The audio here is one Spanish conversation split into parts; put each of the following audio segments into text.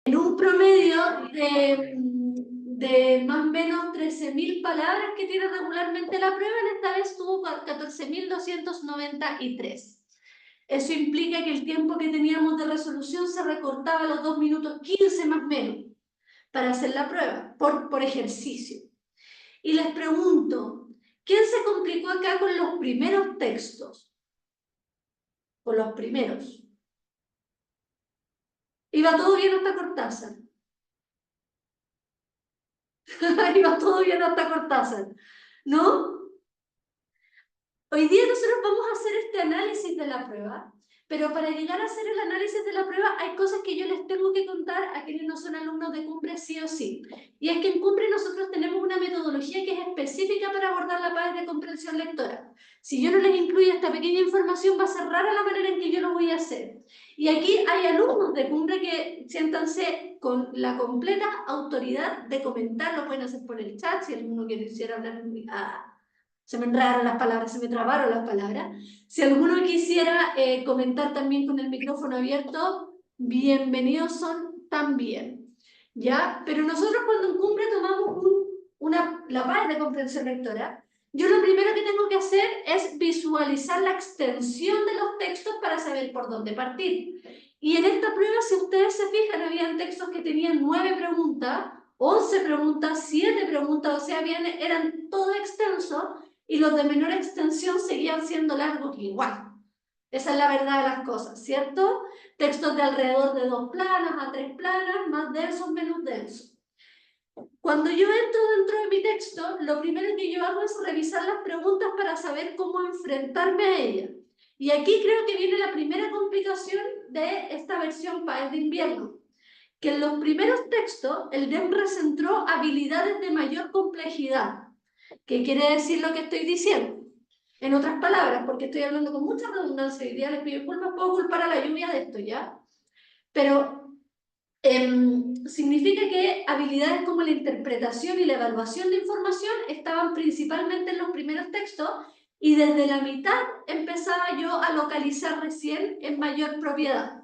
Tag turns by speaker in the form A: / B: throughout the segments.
A: en un promedio de más o menos 13.000 palabras que tiene regularmente la prueba, en esta vez tuvo 14.293. Eso implica que el tiempo que teníamos de resolución se recortaba a los 2 minutos 15 más o menos para hacer la prueba, por ejercicio. Y les pregunto, ¿quién se complicó acá con los primeros textos? Con los primeros. Iba todo bien hasta Cortázar. Iba todo bien hasta Cortázar, ¿no? Hoy día nosotros vamos a hacer este análisis de la prueba, pero para llegar a hacer el análisis de la prueba hay cosas que yo les tengo que contar a quienes no son alumnos de Cumbre sí o sí. Y es que en Cumbre nosotros tenemos una metodología que es específica para abordar la PAES de comprensión lectora. Si yo no les incluyo esta pequeña información, va a ser rara la manera en que yo lo voy a hacer. Y aquí hay alumnos de Cumbre que siéntanse con la completa autoridad de comentar, lo pueden hacer por el chat, si alguno quisiera hablar se me enredaron las palabras, se me trabaron las palabras. Si alguno quisiera comentar también con el micrófono abierto, bienvenidos son también. ¿Ya? Pero nosotros cuando en Cumbre tomamos la PAES de comprensión lectora, yo lo primero que tengo que hacer es visualizar la extensión de los textos para saber por dónde partir. Y en esta prueba, si ustedes se fijan, habían textos que tenían 9 preguntas, 11 preguntas, 7 preguntas, o sea, eran todo extensos, y los de menor extensión seguían siendo largos igual. Esa es la verdad de las cosas, ¿cierto? Textos de alrededor de 2 planas a 3 planas, más densos, menos densos. Cuando yo entro dentro de mi texto, lo primero que yo hago es revisar las preguntas para saber cómo enfrentarme a ellas. Y aquí creo que viene la primera complicación de esta versión PAES de invierno, que en los primeros textos el DEM centró habilidades de mayor complejidad. ¿Qué quiere decir lo que estoy diciendo? En otras palabras, porque estoy hablando con mucha redundancia y día les pido disculpas, puedo culpar a la lluvia de esto, ¿ya? Pero significa que habilidades como la interpretación y la evaluación de información estaban principalmente en los primeros textos y desde la mitad empezaba yo a localizar recién en mayor propiedad.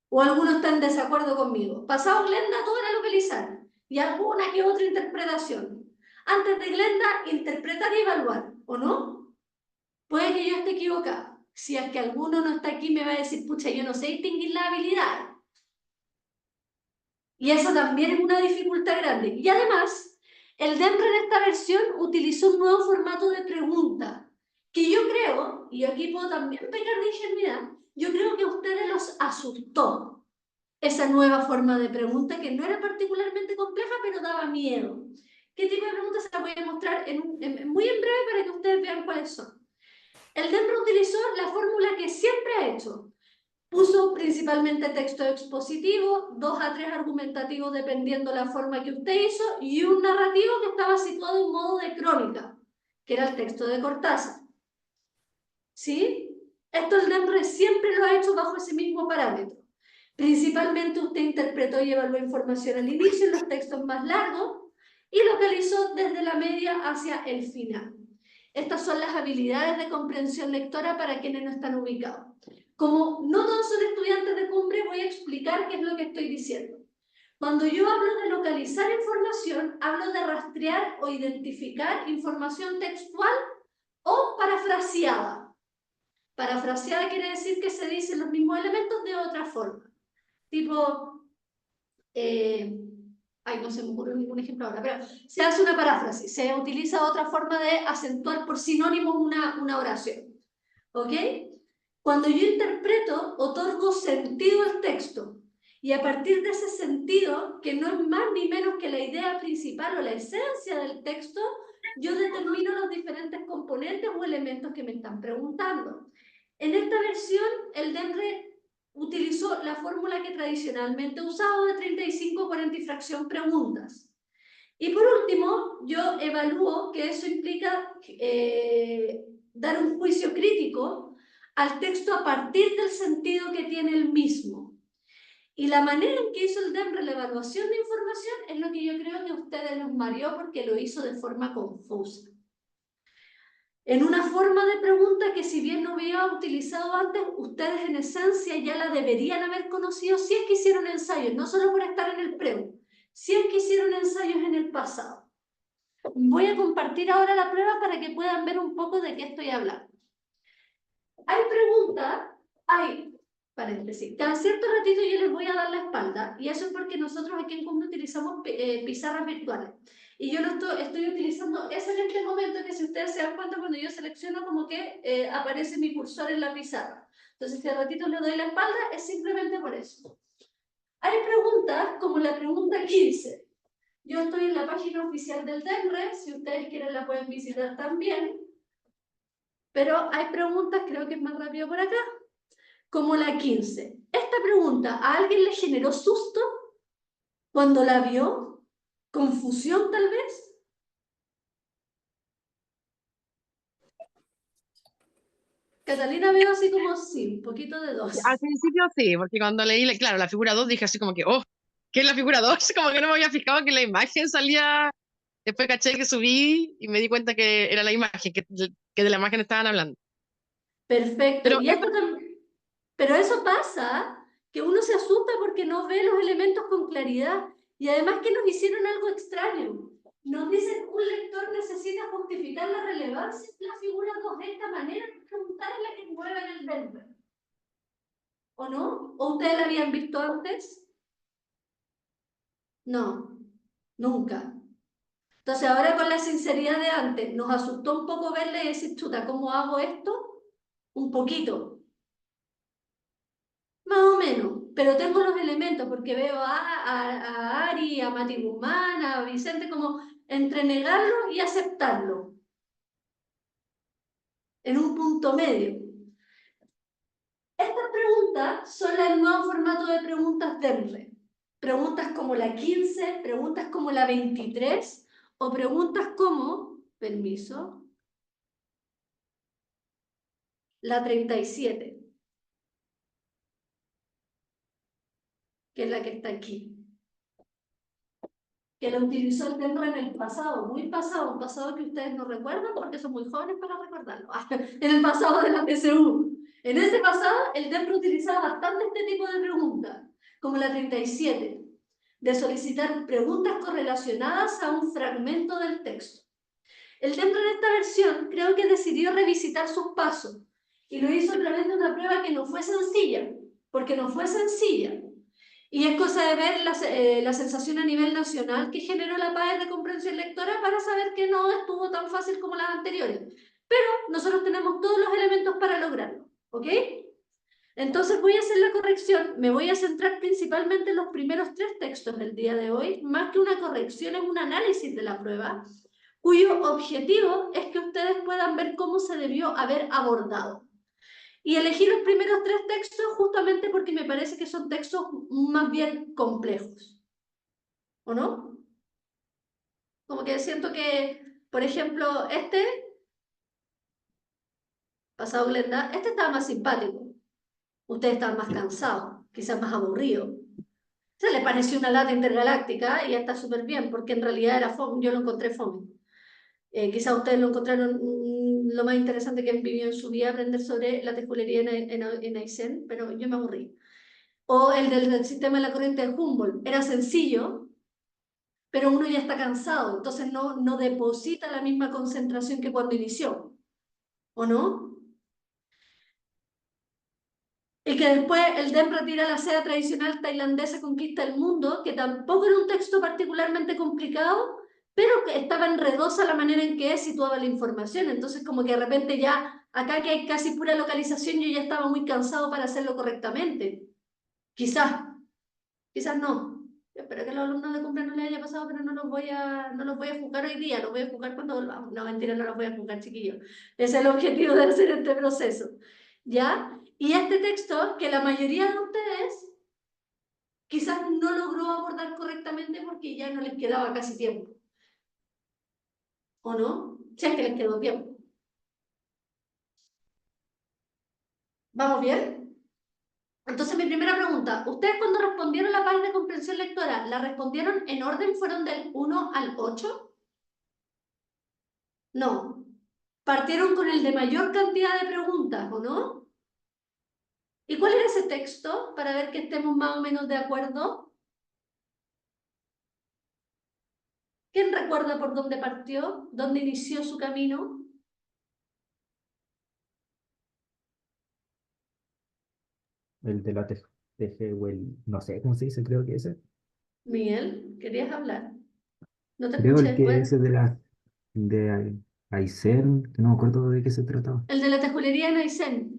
A: O algunos están en desacuerdo conmigo. Pasado Glenda, todo era localizar y alguna que otra interpretación. Antes de Glenda, interpretar y evaluar, ¿o no? Puede que yo esté equivocada. Si es que alguno no está aquí, me va a decir, pucha, yo no sé distinguir las habilidades. Y eso también es una dificultad grande. Y además, el DEMRE en esta versión utilizó un nuevo formato de pregunta, que yo creo, y aquí puedo también pecar de ingenuidad, yo creo que a ustedes los asustó esa nueva forma de pregunta, que no era particularmente compleja, pero daba miedo. ¿Qué tipo de preguntas se las voy a mostrar muy en breve para que ustedes vean cuáles son? El DEMRE utilizó la fórmula que siempre ha hecho. Puso principalmente texto expositivo, 2 a 3 argumentativos dependiendo la forma que usted hizo, y un narrativo que estaba situado en modo de crónica, que era el texto de Cortázar. ¿Sí? Esto el DEMRE siempre lo ha hecho bajo ese mismo parámetro. Principalmente usted interpretó y evaluó información al inicio en los textos más largos y localizó desde la media hacia el final. Estas son las habilidades de comprensión lectora para quienes no están ubicados. Como no todos son estudiantes de Cumbre, voy a explicar qué es lo que estoy diciendo. Cuando yo hablo de localizar información, hablo de rastrear o identificar información textual o parafraseada. Parafraseada quiere decir que se dicen los mismos elementos de otra forma. Tipo, no se me ocurre ningún ejemplo ahora, pero se hace una paráfrasis, se utiliza otra forma de acentuar por sinónimo una oración. ¿Ok? Cuando yo interpreto, otorgo sentido al texto. Y a partir de ese sentido, que no es más ni menos que la idea principal o la esencia del texto, yo determino los diferentes componentes o elementos que me están preguntando. En esta versión, el DEMRE utilizó la fórmula que tradicionalmente he usado de 35, 40 y fracción preguntas. Y por último, yo evalúo que eso implica dar un juicio crítico al texto a partir del sentido que tiene el mismo. Y la manera en que hizo el DEMRE la evaluación de información es lo que yo creo que a ustedes los mareó porque lo hizo de forma confusa. en una forma de pregunta que si bien no había utilizado antes, ustedes en esencia ya la deberían haber conocido si es que hicieron ensayos, no solo por estar en el preu, si es que hicieron ensayos en el pasado. Voy a compartir ahora la prueba para que puedan ver un poco de qué estoy hablando. Hay preguntas, paréntesis, cada cierto ratito yo les voy a dar la espalda, y eso es porque nosotros aquí en Cumbre utilizamos pizarras virtuales. Y yo estoy utilizando eso en este momento, que si ustedes se dan cuenta, cuando yo selecciono, como que aparece mi cursor en la pizarra. Entonces, si al ratito le doy la espalda, es simplemente por eso. Hay preguntas, como la pregunta 15. Yo estoy en la página oficial del DEMRE, si ustedes quieren la pueden visitar también. Pero hay preguntas, creo que es más rápido por acá, como la 15. Esta pregunta, ¿a alguien le generó susto cuando la vio? ¿Confusión tal vez? Catalina veo así como sí, un poquito de dos.
B: Al principio sí, porque cuando leí, claro, la figura 2 dije así como que, oh, ¿qué es la figura 2? Como que no me había fijado que la imagen salía, después caché que subí y me di cuenta que era la imagen, que de la imagen estaban hablando.
A: Perfecto.
B: Pero
A: Y
B: esto,
A: esto también, pero eso pasa, que uno se asusta porque no ve los elementos con claridad. Y además que nos hicieron algo extraño. Nos dicen, un lector necesita justificar la relevancia de la figura 2 de esta manera, preguntarle a que mueve en el verbo. ¿O no? ¿O ustedes la habían visto antes? No, nunca. Entonces ahora con la sinceridad de antes, nos asustó un poco verle y decir, chuta, ¿cómo hago esto? Un poquito. Más o menos, pero tengo los elementos porque veo a Ari, a Mati Guzmán, a Vicente como entre negarlo y aceptarlo en un punto medio. Estas preguntas son el nuevo formato de preguntas DEMRE. Preguntas como la 15, preguntas como la 23 o preguntas como, permiso, la 37, que es la que está aquí. Que la utilizó el DEMRE en el pasado, muy pasado, un pasado que ustedes no recuerdan porque son muy jóvenes para recordarlo, en el pasado de la PSU. En ese pasado, el DEMRE utilizaba bastante este tipo de preguntas, como la 37, de solicitar preguntas correlacionadas a un fragmento del texto. El DEMRE en esta versión creo que decidió revisitar sus pasos y lo hizo a través de una prueba que no fue sencilla, porque no fue sencilla. Y es cosa de ver la sensación a nivel nacional que generó la PAE de comprensión lectora para saber que no estuvo tan fácil como las anteriores. Pero nosotros tenemos todos los elementos para lograrlo, ¿ok? Entonces voy a hacer la corrección, me voy a centrar principalmente en los primeros 3 textos del día de hoy, más que una corrección es un análisis de la prueba, cuyo objetivo es que ustedes puedan ver cómo se debió haber abordado. Y elegí los primeros 3 textos justamente porque me parece que son textos más bien complejos. ¿O no? Como que siento que, por ejemplo, pasado Glenda, este estaba más simpático. Ustedes estaban más cansados, quizás más aburridos. Se le pareció una lata intergaláctica y ya está súper bien, porque en realidad era fome, yo lo encontré fome. Quizás ustedes lo encontraron lo más interesante que han vivido en su vida, aprender sobre la tejulería en Aysén, pero yo me aburrí. O el del sistema de la corriente de Humboldt. Era sencillo, pero uno ya está cansado, entonces no deposita la misma concentración que cuando inició, ¿o no? Y que después el DEMRE tira la seda tradicional tailandesa conquista el mundo, que tampoco era un texto particularmente complicado, pero que estaba enredosa la manera en que situaba la información, entonces como que de repente ya, acá que hay casi pura localización, yo ya estaba muy cansado para hacerlo correctamente. Quizás, quizás no. Yo espero que a los alumnos de cumpleaños no les haya pasado, pero no los voy a juzgar hoy día, los voy a juzgar cuando volvamos. No, mentira, no los voy a juzgar, chiquillos. Ese es el objetivo de hacer este proceso. ¿Ya? Y este texto, que la mayoría de ustedes quizás no logró abordar correctamente porque ya no les quedaba casi tiempo. ¿O no? Si es que les quedó tiempo. ¿Vamos bien? Entonces, mi primera pregunta, ¿ustedes cuando respondieron la página de comprensión lectora, la respondieron en orden, fueron del 1 al 8? No. Partieron con el de mayor cantidad de preguntas, ¿o no? ¿Y cuál era ese texto? Para ver que estemos más o menos de acuerdo. ¿Quién recuerda por dónde partió? ¿Dónde inició su camino?
C: El de la Tejehuel, no sé cómo se dice, creo que ese.
A: Miguel, ¿querías hablar? No te
C: Creo
A: escuché
C: el que
A: después.
C: ese de Aysén, que no me acuerdo de qué se trataba.
A: El de la tejulería en Aysén,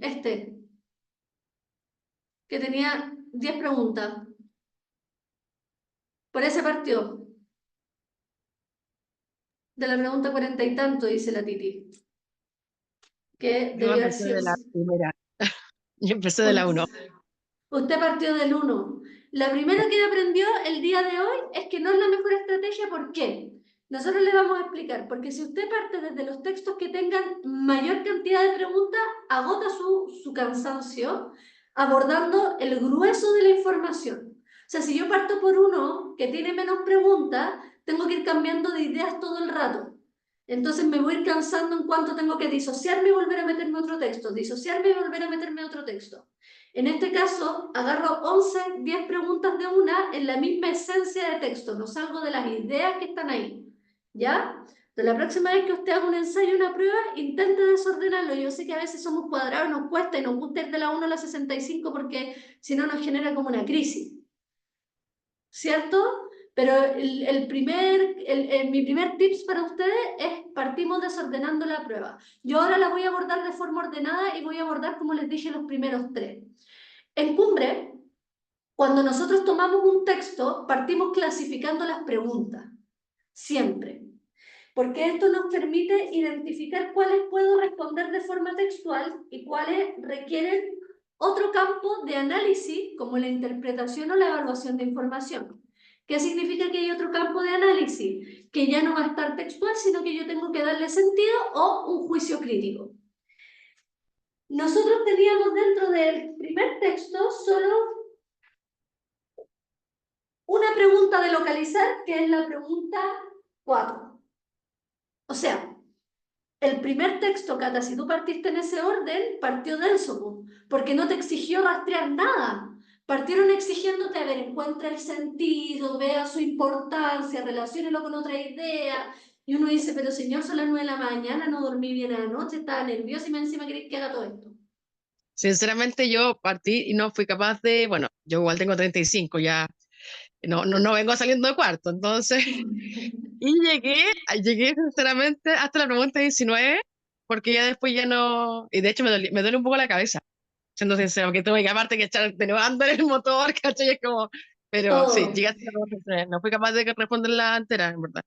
A: que tenía 10 preguntas. Por ese partió. De la pregunta 40 y tanto, dice la Titi. Que
B: Yo
A: debió haber
B: empecé
A: sido...
B: de la primera. Yo empecé de la 1.
A: Usted partió del 1. La primera que aprendió el día de hoy es que no es la mejor estrategia. ¿Por qué? Nosotros le vamos a explicar. Porque si usted parte desde los textos que tengan mayor cantidad de preguntas, agota su cansancio abordando el grueso de la información. O sea, si yo parto por uno que tiene menos preguntas, tengo que ir cambiando de ideas todo el rato. Entonces me voy a ir cansando en cuanto tengo que disociarme y volver a meterme a otro texto, disociarme y volver a meterme a otro texto. En este caso, agarro 11, 10 preguntas de una en la misma esencia de texto, no salgo de las ideas que están ahí, ¿ya? Entonces, la próxima vez que usted haga un ensayo, una prueba, intente desordenarlo. Yo sé que a veces somos cuadrados, nos cuesta y nos gusta ir de la 1 a la 65 porque si no nos genera como una crisis, ¿cierto? Pero mi primer tips para ustedes es partimos desordenando la prueba. Yo ahora la voy a abordar de forma ordenada y voy a abordar, como les dije, los primeros 3. En Cumbre, cuando nosotros tomamos un texto, partimos clasificando las preguntas, siempre. Porque esto nos permite identificar cuáles puedo responder de forma textual y cuáles requieren otro campo de análisis, como la interpretación o la evaluación de información. ¿Qué significa que hay otro campo de análisis? Que ya no va a estar textual, sino que yo tengo que darle sentido o un juicio crítico. Nosotros teníamos dentro del primer texto solo una pregunta de localizar, que es la pregunta 4. O sea, el primer texto, Cata, si tú partiste en ese orden, partió denso, porque no te exigió rastrear nada. Partieron exigiéndote, a ver, encuentra el sentido, vea su importancia, relaciónelo con otra idea. Y uno dice, pero señor, son las 9 de la mañana, no dormí bien anoche, estaba nerviosa y me encima querés que haga todo esto.
B: Sinceramente yo partí y no fui capaz de, bueno, yo igual tengo 35, ya no vengo saliendo de cuarto, entonces, y llegué sinceramente hasta la pregunta 19, porque ya después ya no, y de hecho me duele un poco la cabeza, siendo sincero, que tuve que aparte que echar de nuevo a andar el motor, ¿cachai? Es como, pero sí,
A: Todo.
B: llegué hasta la pregunta 19, no fui capaz de responderla entera, en verdad.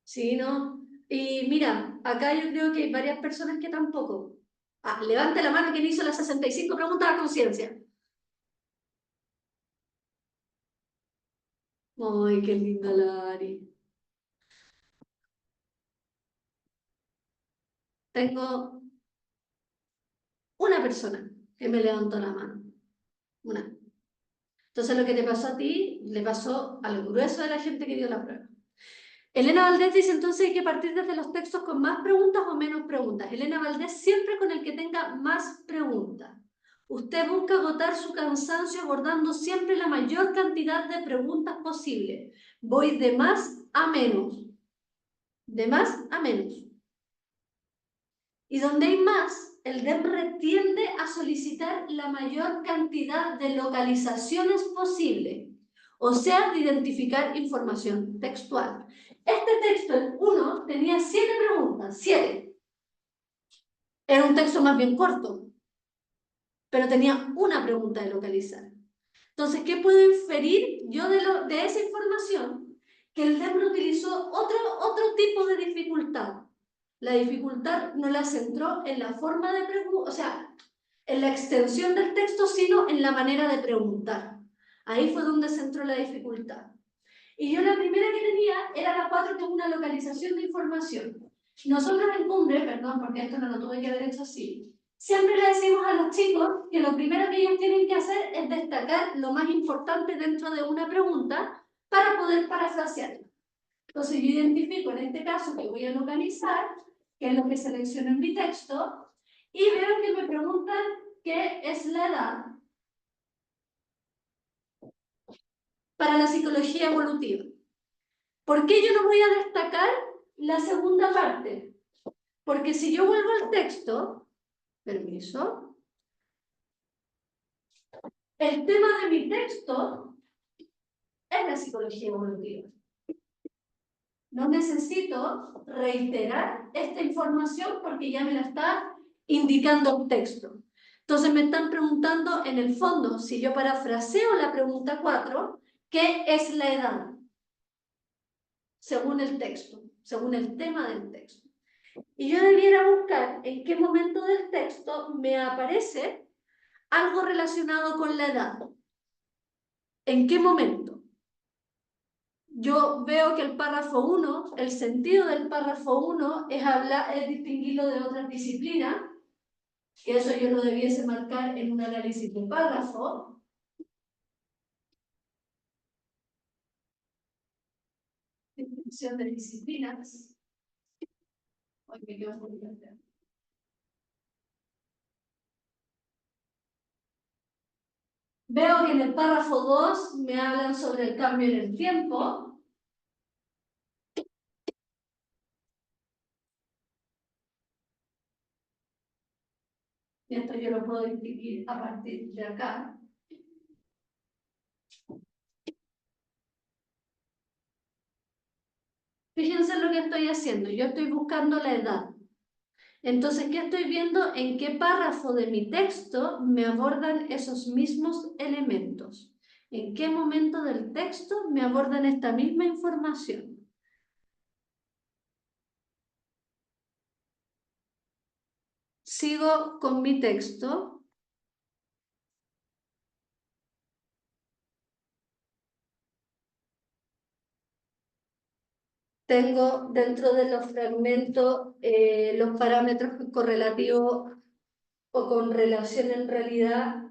A: Sí, ¿no? Y mira, acá yo creo que hay varias personas que tampoco. Ah, levante la mano quien hizo las 65 preguntas a conciencia. Ay, qué linda Lari. Tengo una persona que me levantó la mano. Una. Entonces lo que te pasó a ti, le pasó al grueso de la gente que dio la prueba. Elena Valdés dice entonces hay que partir desde los textos con más preguntas o menos preguntas. Elena Valdés siempre con el que tenga más preguntas. Usted busca agotar su cansancio abordando siempre la mayor cantidad de preguntas posible. Voy de más a menos. De más a menos. Y donde hay más, el DEMRE tiende a solicitar la mayor cantidad de localizaciones posible, o sea, de identificar información textual. Este texto, el 1, tenía 7 preguntas, 7. Era un texto más bien corto, pero tenía una pregunta de localizar. Entonces, ¿qué puedo inferir yo de esa información? Que el DEMRE utilizó otro tipo de dificultad. La dificultad no la centró en la forma de preguntar, o sea, en la extensión del texto, sino en la manera de preguntar. Ahí fue donde centró la dificultad. Y yo la primera que tenía era la 4, que es una localización de información. Nosotros en Cumbre, perdón, porque esto no lo tuve que haber hecho así, siempre le decimos a los chicos que lo primero que ellos tienen que hacer es destacar lo más importante dentro de una pregunta para poder parafrasearla. Entonces yo identifico en este caso que voy a localizar que es lo que selecciono en mi texto, y veo que me preguntan qué es la edad para la psicología evolutiva. ¿Por qué yo no voy a destacar la segunda parte? Porque si yo vuelvo al texto, permiso, el tema de mi texto es la psicología evolutiva. No necesito reiterar esta información porque ya me la está indicando el texto. Entonces me están preguntando, en el fondo, si yo parafraseo la pregunta 4, ¿qué es la edad? Según el texto, según el tema del texto. Y yo debiera buscar en qué momento del texto me aparece algo relacionado con la edad. ¿En qué momento? Yo veo que el párrafo 1, el sentido del párrafo 1 es distinguirlo de otras disciplinas, que eso yo lo debiese marcar en un análisis de párrafo. Distinción de disciplinas. Hoy me quedo muy bien. Veo que en el párrafo 2 me hablan sobre el cambio en el tiempo. Y esto yo lo puedo distinguir a partir de acá. Fíjense lo que estoy haciendo. Yo estoy buscando la edad. Entonces, ¿qué estoy viendo? ¿En qué párrafo de mi texto me abordan esos mismos elementos? ¿En qué momento del texto me abordan esta misma información? Sigo con mi texto. Tengo dentro de los fragmentos los parámetros correlativos o con relación en realidad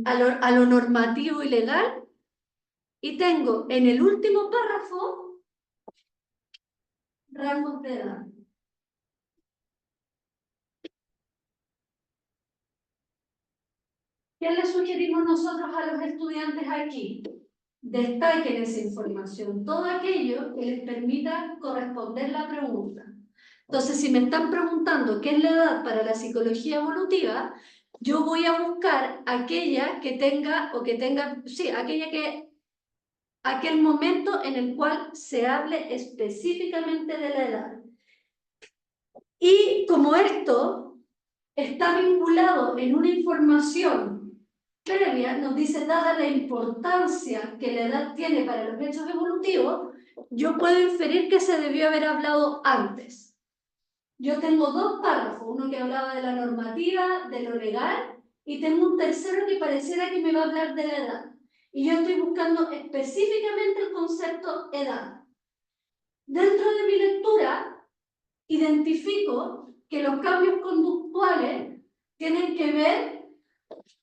A: a lo normativo y legal. Y tengo en el último párrafo rangos de edad. ¿Qué le sugerimos nosotros a los estudiantes aquí? Destaquen esa información, todo aquello que les permita corresponder la pregunta. Entonces, si me están preguntando qué es la edad para la psicología evolutiva, yo voy a buscar aquella que tenga, aquel momento en el cual se hable específicamente de la edad. Y como esto está vinculado en una información previa, nos dice, dada la importancia que la edad tiene para los hechos evolutivos, yo puedo inferir que se debió haber hablado antes. Yo tengo dos párrafos, uno que hablaba de la normativa, de lo legal, y tengo un tercero que pareciera que me va a hablar de la edad. Y yo estoy buscando específicamente el concepto edad. Dentro de mi lectura, identifico que los cambios conductuales tienen que ver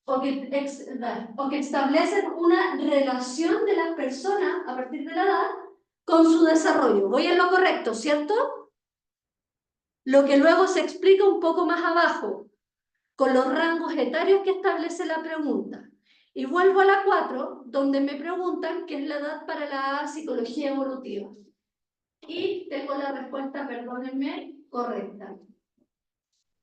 A: o que establecen una relación de las personas a partir de la edad con su desarrollo. Voy en lo correcto, ¿cierto? Lo que luego se explica un poco más abajo, con los rangos etarios que establece la pregunta. Y vuelvo a la 4, donde me preguntan qué es la edad para la psicología evolutiva. Y tengo la respuesta, perdónenme, correcta.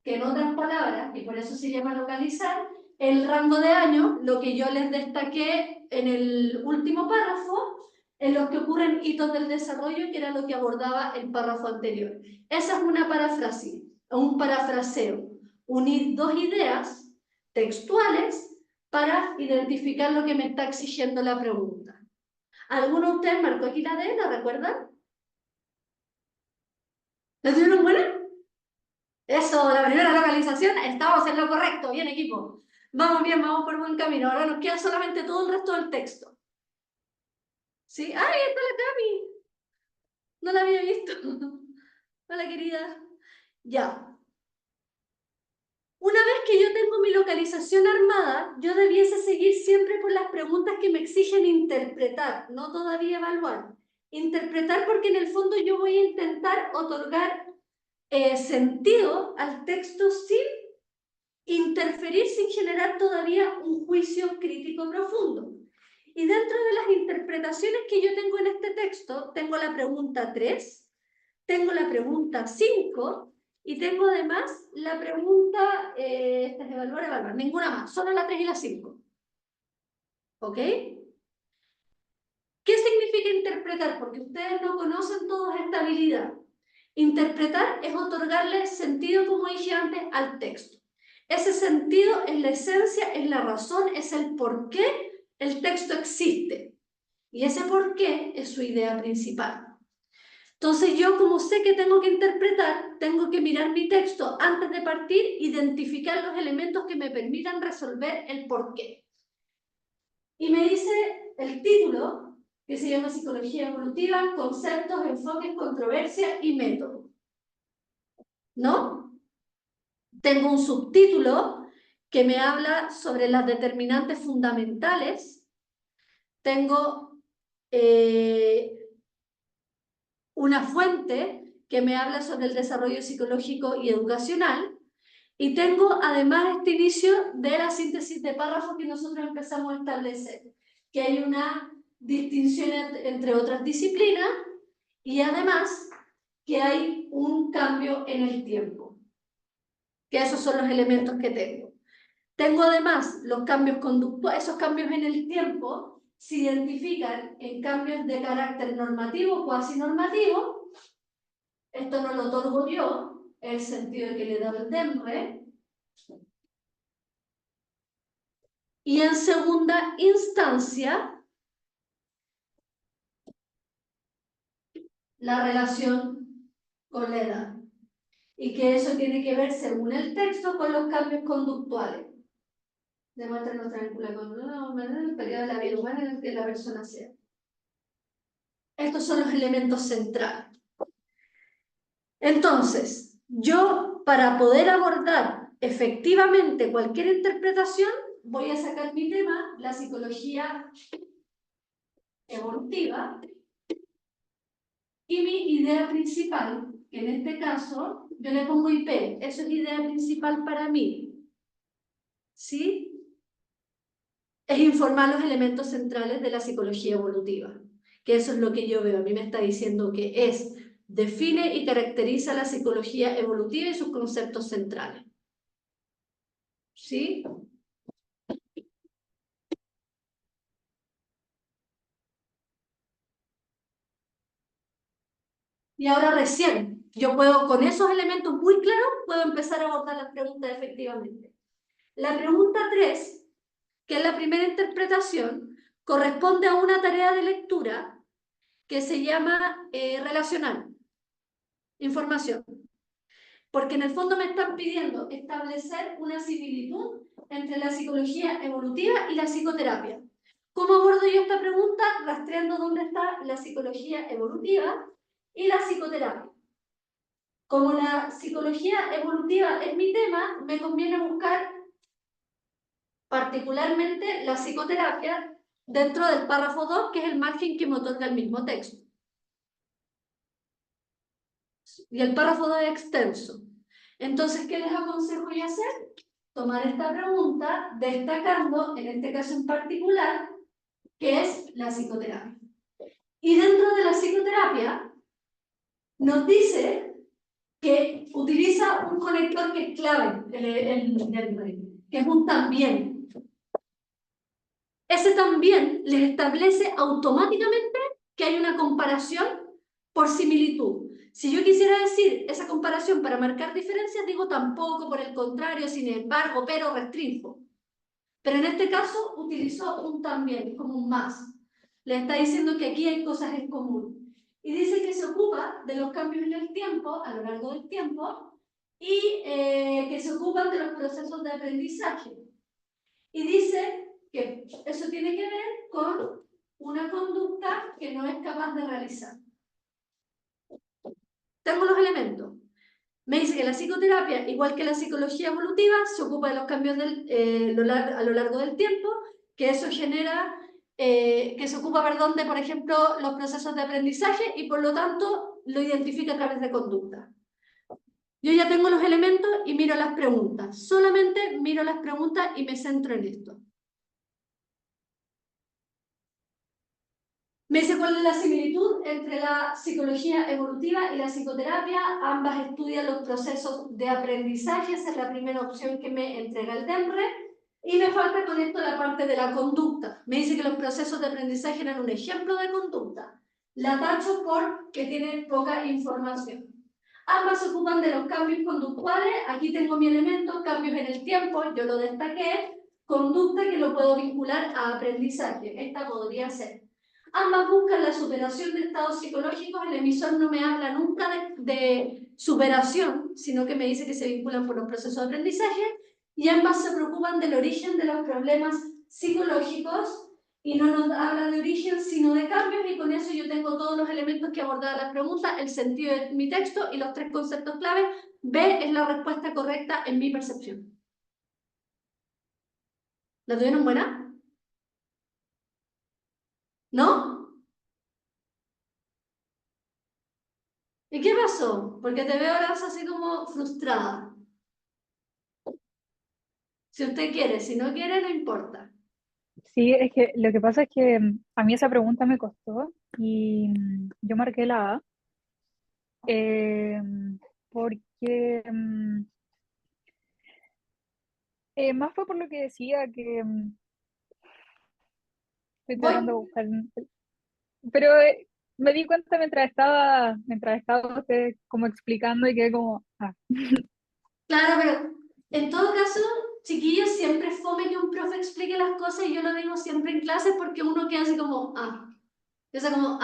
A: Que en otras palabras, y por eso se llama localizar, el rango de años, lo que yo les destaqué en el último párrafo, en los que ocurren hitos del desarrollo, que era lo que abordaba el párrafo anterior. Esa es una parafrasis, un parafraseo. Unir dos ideas textuales para identificar lo que me está exigiendo la pregunta. ¿Alguno de ustedes marcó aquí la D? ¿La recuerdan? ¿Les dieron buena? Eso, la primera localización, estamos en lo correcto, bien equipo. Vamos bien, vamos por buen camino. Ahora nos queda solamente todo el resto del texto. ¿Sí? ¡Ay, está la Cami! No la había visto. Hola, querida. Ya. Una vez que yo tengo mi localización armada, yo debiese seguir siempre por las preguntas que me exigen interpretar, no todavía evaluar. Interpretar porque en el fondo yo voy a intentar otorgar sentido al texto sin interferir, sin generar todavía un juicio crítico profundo. Y dentro de las interpretaciones que yo tengo en este texto, tengo la pregunta 3, tengo la pregunta 5 y tengo además la pregunta, esta es evaluar, ninguna más, solo la 3 y la 5. ¿Ok? ¿Qué significa interpretar? Porque ustedes no conocen todos esta habilidad. Interpretar es otorgarle sentido, como dije antes, al texto. Ese sentido es la esencia, es la razón, es el por qué el texto existe. Y ese por qué es su idea principal. Entonces yo, como sé que tengo que interpretar, tengo que mirar mi texto antes de partir, identificar los elementos que me permitan resolver el por qué. Y me dice el título, que se llama Psicología Evolutiva, Conceptos, Enfoques, Controversia y Método. ¿No? Tengo un subtítulo que me habla sobre las determinantes fundamentales. Tengo una fuente que me habla sobre el desarrollo psicológico y educacional. Y tengo además este inicio de la síntesis de párrafos que nosotros empezamos a establecer, que hay una distinción entre otras disciplinas y además que hay un cambio en el tiempo, que esos son los elementos que tengo. Tengo además los cambios conductuales, esos cambios en el tiempo se identifican en cambios de carácter normativo o cuasi normativo. Esto no lo otorgo yo, el sentido que le da el DEMRE. Y en segunda instancia, la relación con la edad. Y que eso tiene que ver, según el texto, con los cambios conductuales. Demuestra nuestra vinculación con el periodo de la vida humana en el que la persona sea. Estos son los elementos centrales. Entonces, yo, para poder abordar efectivamente cualquier interpretación, voy a sacar mi tema, la psicología evolutiva, y mi idea principal, que en este caso, yo le pongo IP, eso es idea principal para mí, ¿sí? Es informar los elementos centrales de la psicología evolutiva, que eso es lo que yo veo. A mí me está diciendo que es, define y caracteriza la psicología evolutiva y sus conceptos centrales. ¿Sí? Y ahora recién, yo puedo, con esos elementos muy claros, puedo empezar a abordar las preguntas efectivamente. La pregunta 3, que es la primera interpretación, corresponde a una tarea de lectura que se llama relacional, información. Porque en el fondo me están pidiendo establecer una similitud entre la psicología evolutiva y la psicoterapia. ¿Cómo abordo yo esta pregunta? Rastreando dónde está la psicología evolutiva y la psicoterapia. Como la psicología evolutiva es mi tema, me conviene buscar particularmente la psicoterapia dentro del párrafo 2, que es el margen que me otorga el mismo texto. Y el párrafo 2 es extenso. Entonces, ¿qué les aconsejo yo hacer? Tomar esta pregunta, destacando, en este caso en particular, que es la psicoterapia. Y dentro de la psicoterapia, nos dice que utiliza un conector que es clave, que es un también. Ese también les establece automáticamente que hay una comparación por similitud. Si yo quisiera decir esa comparación para marcar diferencias, digo tampoco, por el contrario, sin embargo, pero, restringo. Pero en este caso utilizó un también, como un más. Le está diciendo que aquí hay cosas en común. Y dice que se ocupa de los cambios en el tiempo, a lo largo del tiempo, y que se ocupan de los procesos de aprendizaje. Y dice que eso tiene que ver con una conducta que no es capaz de realizar. Tengo los elementos. Me dice que la psicoterapia, igual que la psicología evolutiva, se ocupa de los cambios a lo largo del tiempo, que eso genera que se ocupa, perdón, de, por ejemplo, los procesos de aprendizaje y por lo tanto lo identifica a través de conducta. Yo ya tengo los elementos y miro las preguntas. Solamente miro las preguntas y me centro en esto. Me dice cuál es la similitud entre la psicología evolutiva y la psicoterapia. Ambas estudian los procesos de aprendizaje. Esa es la primera opción que me entrega el DEMRE. Y me falta con esto la parte de la conducta. Me dice que los procesos de aprendizaje eran un ejemplo de conducta. La tacho porque tiene poca información. Ambas se ocupan de los cambios conductuales. Aquí tengo mi elemento, cambios en el tiempo, yo lo destaqué. Conducta que lo puedo vincular a aprendizaje. Esta podría ser. Ambas buscan la superación de estados psicológicos. El emisor no me habla nunca de superación, sino que me dice que se vinculan por los procesos de aprendizaje. Y ambas se preocupan del origen de los problemas psicológicos y no nos habla de origen, sino de cambios, y con eso yo tengo todos los elementos que abordaba la pregunta, el sentido de mi texto y los 3 conceptos clave. B es la respuesta correcta en mi percepción. ¿La tuvieron buena? ¿No? ¿Y qué pasó? Porque te veo ahora así como frustrada. Si usted quiere, si no quiere, no importa.
D: Sí, es que lo que pasa es que a mí esa pregunta me costó y yo marqué la A eh, porque más fue por lo que decía que estoy
A: Voy.
D: tratando de buscar, pero me di cuenta mientras estaba usted como explicando y quedé como, ah,
A: Claro, pero en todo caso, chiquillos, siempre es fome que un profe explique las cosas y yo lo digo siempre en clases porque uno queda así como, o sea, como,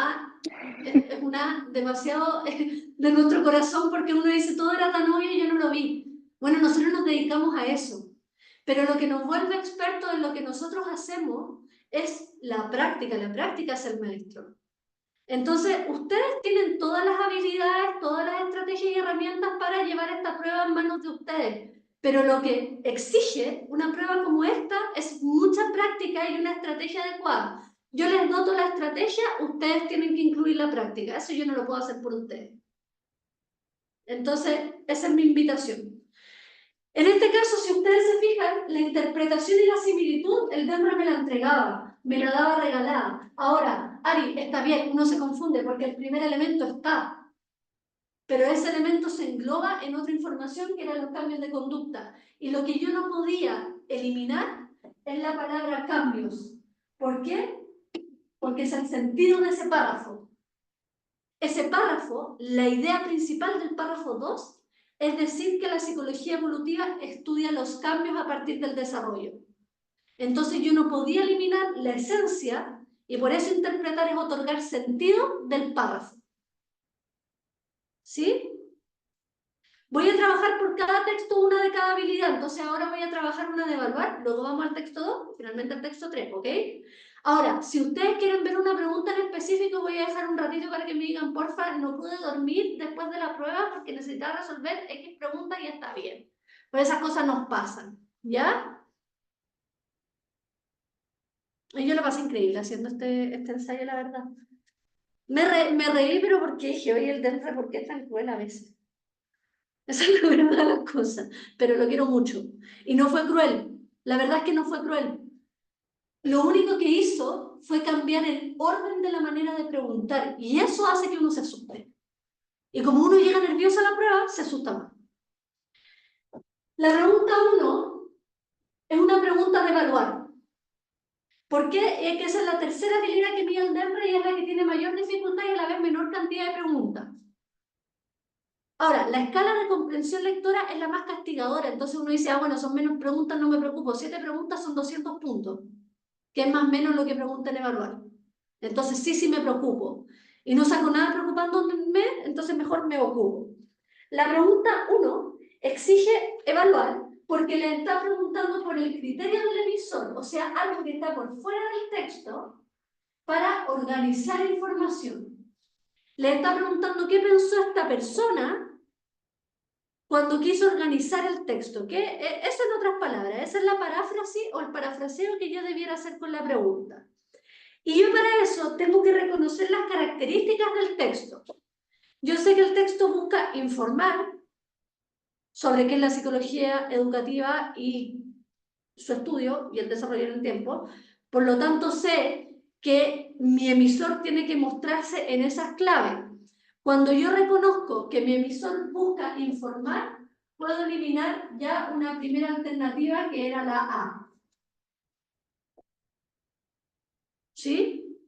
A: es una demasiado de nuestro corazón porque uno dice, todo era tan obvio y yo no lo vi. Bueno, nosotros nos dedicamos a eso, pero lo que nos vuelve expertos en lo que nosotros hacemos es la práctica es el maestro. Entonces, ustedes tienen todas las habilidades, todas las estrategias y herramientas para llevar esta prueba en manos de ustedes. Pero lo que exige una prueba como esta es mucha práctica y una estrategia adecuada. Yo les doto la estrategia, ustedes tienen que incluir la práctica. Eso yo no lo puedo hacer por ustedes. Entonces, esa es mi invitación. En este caso, si ustedes se fijan, la interpretación y la similitud, el DEMRE me la entregaba, me la daba regalada. Ahora, Ari, está bien, uno se confunde porque el primer elemento está, pero ese elemento se engloba en otra información que eran los cambios de conducta. Y lo que yo no podía eliminar es la palabra cambios. ¿Por qué? Porque es el sentido de ese párrafo. Ese párrafo, la idea principal del párrafo 2, es decir que la psicología evolutiva estudia los cambios a partir del desarrollo. Entonces yo no podía eliminar la esencia y por eso interpretar es otorgar sentido del párrafo. ¿Sí? Voy a trabajar por cada texto una de cada habilidad, entonces ahora voy a trabajar una de evaluar, luego vamos al texto 2, finalmente al texto 3, ¿ok? Ahora, si ustedes quieren ver una pregunta en específico, voy a dejar un ratito para que me digan, porfa, no pude dormir después de la prueba porque necesitaba resolver X preguntas y está bien. Pero esas cosas nos pasan, ¿ya? Y yo lo pasé increíble haciendo este ensayo, la verdad. Me reí, pero porque dije, oye, el Dentre, ¿por qué es tan cruel a veces? Esa es la verdad de las cosas, pero lo quiero mucho. Y no fue cruel, la verdad es que no fue cruel. Lo único que hizo fue cambiar el orden de la manera de preguntar, y eso hace que uno se asuste. Y como uno llega nervioso a la prueba, se asusta más. La pregunta 1 es una pregunta de evaluar. ¿Por qué? Es que esa es la tercera habilidad que mide el DEMRE y es la que tiene mayor dificultad y a la vez menor cantidad de preguntas. Ahora, la escala de comprensión lectora es la más castigadora, entonces uno dice, bueno, son menos preguntas, no me preocupo. 7 preguntas son 200 puntos, que es más o menos lo que preguntan evaluar. Entonces sí me preocupo. Y no saco nada preocupándome, entonces mejor me ocupo. La pregunta 1 exige evaluar porque le está preguntando por el criterio del emisor, o sea, algo que está por fuera del texto, para organizar información. Le está preguntando qué pensó esta persona cuando quiso organizar el texto. Eso en otras palabras, esa es la paráfrasis o el parafraseo que yo debiera hacer con la pregunta. Y yo para eso tengo que reconocer las características del texto. Yo sé que el texto busca informar sobre qué es la psicología educativa y su estudio y el desarrollo en el tiempo. Por lo tanto, sé que mi emisor tiene que mostrarse en esas claves. Cuando yo reconozco que mi emisor busca informar, puedo eliminar ya una primera alternativa que era la A. ¿Sí?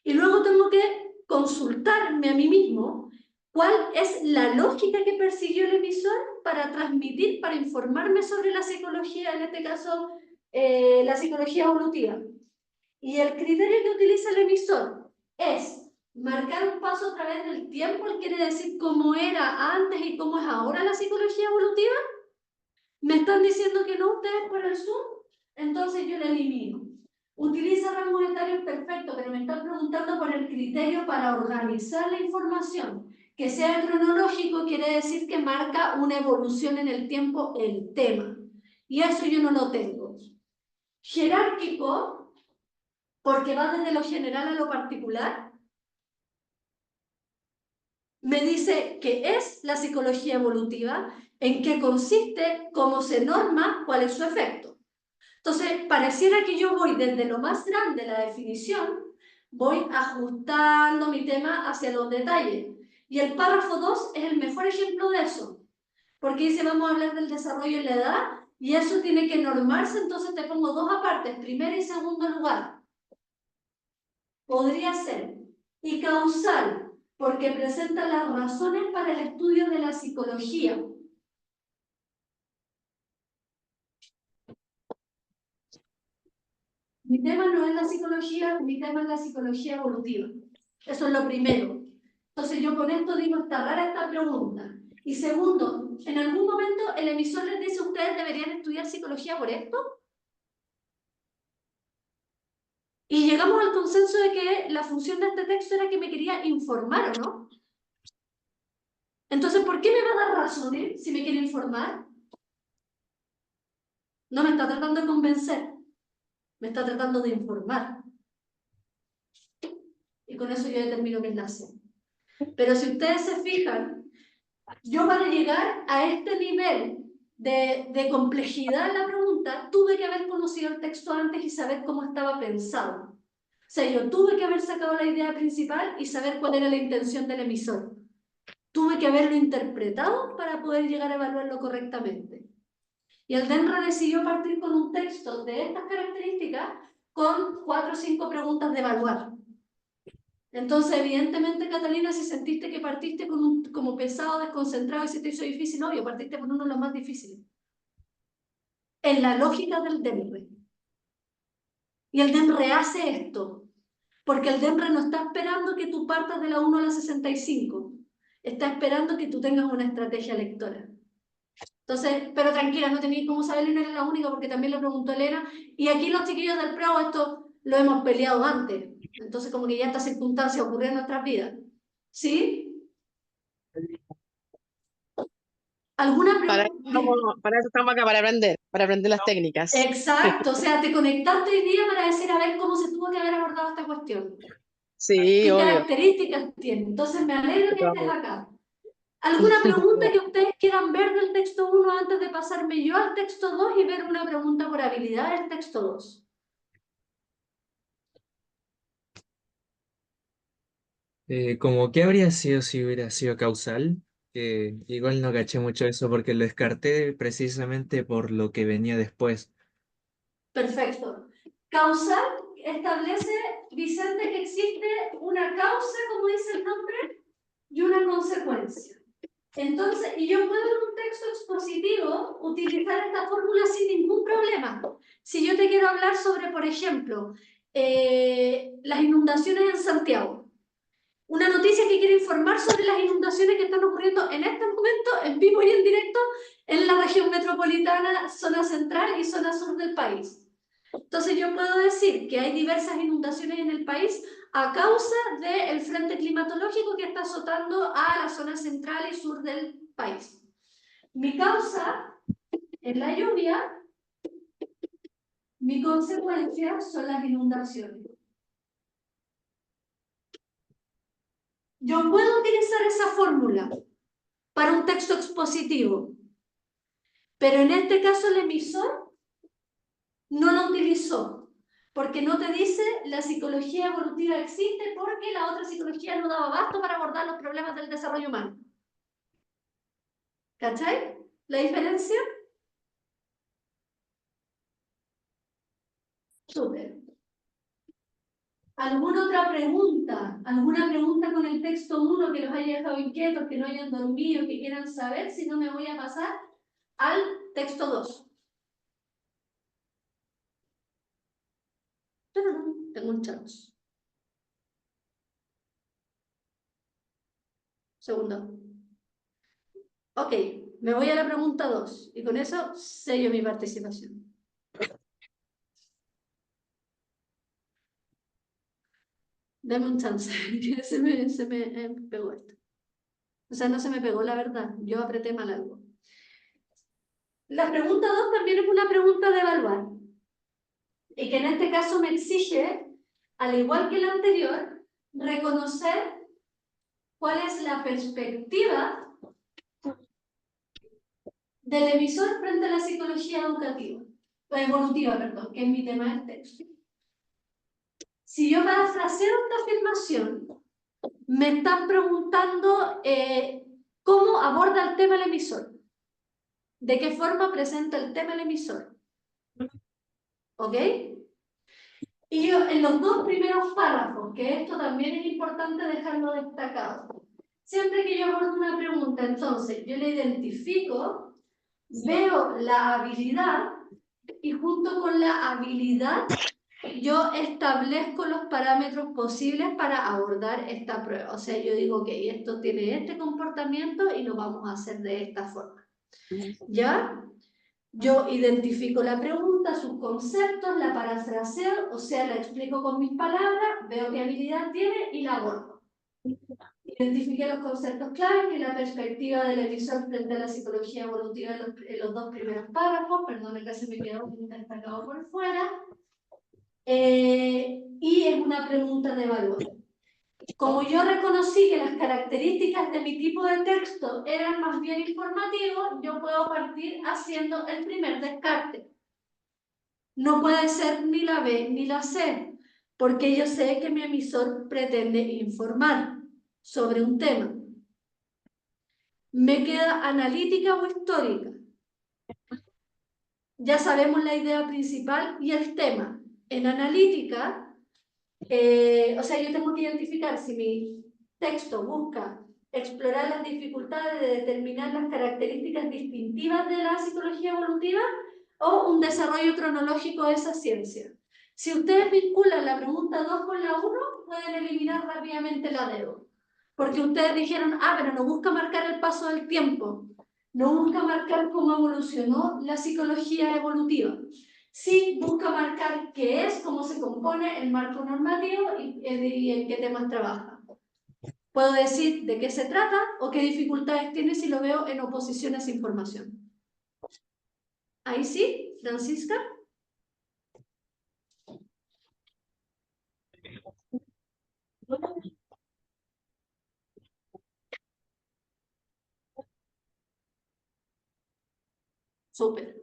A: Y luego tengo que consultarme a mí mismo cuál es la lógica que persiguió el emisor para transmitir, para informarme sobre la psicología, en este caso, la psicología evolutiva. Y el criterio que utiliza el emisor es marcar un paso a través del tiempo, quiere decir cómo era antes y cómo es ahora la psicología evolutiva. ¿Me están diciendo que no ustedes por el Zoom? Entonces yo la elimino. Utiliza rangos etarios perfecto, pero me están preguntando por el criterio para organizar la información. Que sea cronológico quiere decir que marca una evolución en el tiempo el tema. Y eso yo no lo tengo. Jerárquico, porque va desde lo general a lo particular. Me dice qué es la psicología evolutiva, en qué consiste, cómo se norma, cuál es su efecto. Entonces, pareciera que yo voy desde lo más grande de la definición, voy ajustando mi tema hacia los detalles. Y el párrafo 2 es el mejor ejemplo de eso, porque dice vamos a hablar del desarrollo en la edad, y eso tiene que normarse, entonces te pongo dos apartes, primer y segundo lugar. Podría ser. Y causal, porque presenta las razones para el estudio de la psicología. Mi tema no es la psicología, mi tema es la psicología evolutiva. Eso es lo primero. Entonces yo con esto digo, está rara esta pregunta. Y segundo, en algún momento el emisor les dice, ¿ustedes deberían estudiar psicología por esto? Y llegamos al consenso de que la función de este texto era que me quería informar, ¿o no? Entonces, ¿por qué me va a dar razones si me quiere informar? No me está tratando de convencer, me está tratando de informar. Y con eso yo determino qué es la C. Pero si ustedes se fijan, yo para llegar a este nivel de complejidad en la pregunta, tuve que haber conocido el texto antes y saber cómo estaba pensado. O sea, yo tuve que haber sacado la idea principal y saber cuál era la intención del emisor. Tuve que haberlo interpretado para poder llegar a evaluarlo correctamente. Y el DENRA decidió partir con un texto de estas características con 4 o 5 preguntas de evaluar. Entonces, evidentemente, Catalina, si sentiste que partiste con como pesado, desconcentrado y se te hizo difícil, obvio, partiste por uno de los más difíciles. En la lógica del DENRE. Y el DENRE hace esto, porque el DENRE no está esperando que tú partas de la 1 a la 65, está esperando que tú tengas una estrategia lectora. Entonces, pero tranquila, no tenéis cómo saber, Elena era la única, porque también lo preguntó Elena, y aquí los chiquillos del PRAO esto lo hemos peleado antes, entonces como que ya esta circunstancia ocurrió en nuestras vidas. ¿Sí? ¿Alguna pregunta?
B: Para eso estamos acá, para aprender las técnicas.
A: Exacto, o sea, te conectaste hoy día para decir a ver cómo se tuvo que haber abordado esta cuestión.
B: Sí,
A: ¿Qué
B: obvio.
A: características tiene? Entonces me alegro que estés
B: Vamos.
A: acá. ¿Alguna pregunta que ustedes quieran ver del texto 1 antes de pasarme yo al texto 2 y ver una pregunta por habilidad del texto 2?
C: Como qué habría sido si hubiera sido causal, que igual no caché mucho eso porque lo descarté precisamente por lo que venía después.
A: Perfecto. Causal establece, Vicente, que existe una causa, como dice el nombre, y una consecuencia. Entonces, y yo puedo en un texto expositivo utilizar esta fórmula sin ningún problema. Si yo te quiero hablar sobre, por ejemplo, las inundaciones en Santiago, una noticia que quiere informar sobre las inundaciones que están ocurriendo en este momento, en vivo y en directo, en la región metropolitana, zona central y zona sur del país. Entonces yo puedo decir que hay diversas inundaciones en el país a causa del frente climatológico que está azotando a la zona central y sur del país. Mi causa es la lluvia, mi consecuencia son las inundaciones. Yo puedo utilizar esa fórmula para un texto expositivo, pero en este caso el emisor no lo utilizó, porque no te dice la psicología evolutiva existe porque la otra psicología no daba abasto para abordar los problemas del desarrollo humano. ¿Cachai? ¿La diferencia? Súper. ¿Alguna otra pregunta? ¿Alguna pregunta con el texto 1 que los haya dejado inquietos, que no hayan dormido, que quieran saber? Si no, me voy a pasar al texto 2. Pero no, tengo un chat. Segundo. Ok, me voy a la pregunta 2 y con eso sello mi participación. Dame un chance, que se me pegó esto. O sea, no se me pegó, la verdad. Yo apreté mal algo. La pregunta 2 también es una pregunta de evaluar. Y que en este caso me exige, al igual que la anterior, reconocer cuál es la perspectiva del emisor frente a la psicología educativa, evolutiva, perdón, que es mi tema del texto. Si yo parafraseo esta afirmación, me están preguntando cómo aborda el tema el emisor. ¿De qué forma presenta el tema el emisor? ¿Ok? Y yo, en los dos primeros párrafos, que esto también es importante dejarlo destacado, siempre que yo abordo una pregunta, entonces yo la identifico, veo la habilidad y junto con la habilidad yo establezco los parámetros posibles para abordar esta prueba. O sea, yo digo, ok, esto tiene este comportamiento y lo vamos a hacer de esta forma. ¿Ya? Yo identifico la pregunta, sus conceptos, la parafraseo, o sea, la explico con mis palabras, veo qué habilidad tiene y la abordo. Identifiqué los conceptos claves, que es la perspectiva del emisor frente a la psicología evolutiva en los dos primeros párrafos, perdón, acá se me quedó un destacado por fuera. Y es una pregunta de evaluación. Como yo reconocí que las características de mi tipo de texto eran más bien informativos, yo puedo partir haciendo el primer descarte. No puede ser ni la B ni la C, porque yo sé que mi emisor pretende informar sobre un tema. Me queda analítica o histórica. Ya sabemos la idea principal y el tema. En analítica, o sea, yo tengo que identificar si mi texto busca explorar las dificultades de determinar las características distintivas de la psicología evolutiva o un desarrollo cronológico de esa ciencia. Si ustedes vinculan la pregunta 2 con la 1, pueden eliminar rápidamente la de 2. Porque ustedes dijeron, pero no busca marcar el paso del tiempo, no busca marcar cómo evolucionó la psicología evolutiva. Sí busca marcar qué es, cómo se compone el marco normativo y en qué temas trabaja. Puedo decir de qué se trata o qué dificultades tiene si lo veo en oposición a esa información. Ahí sí, Francisca. Súper.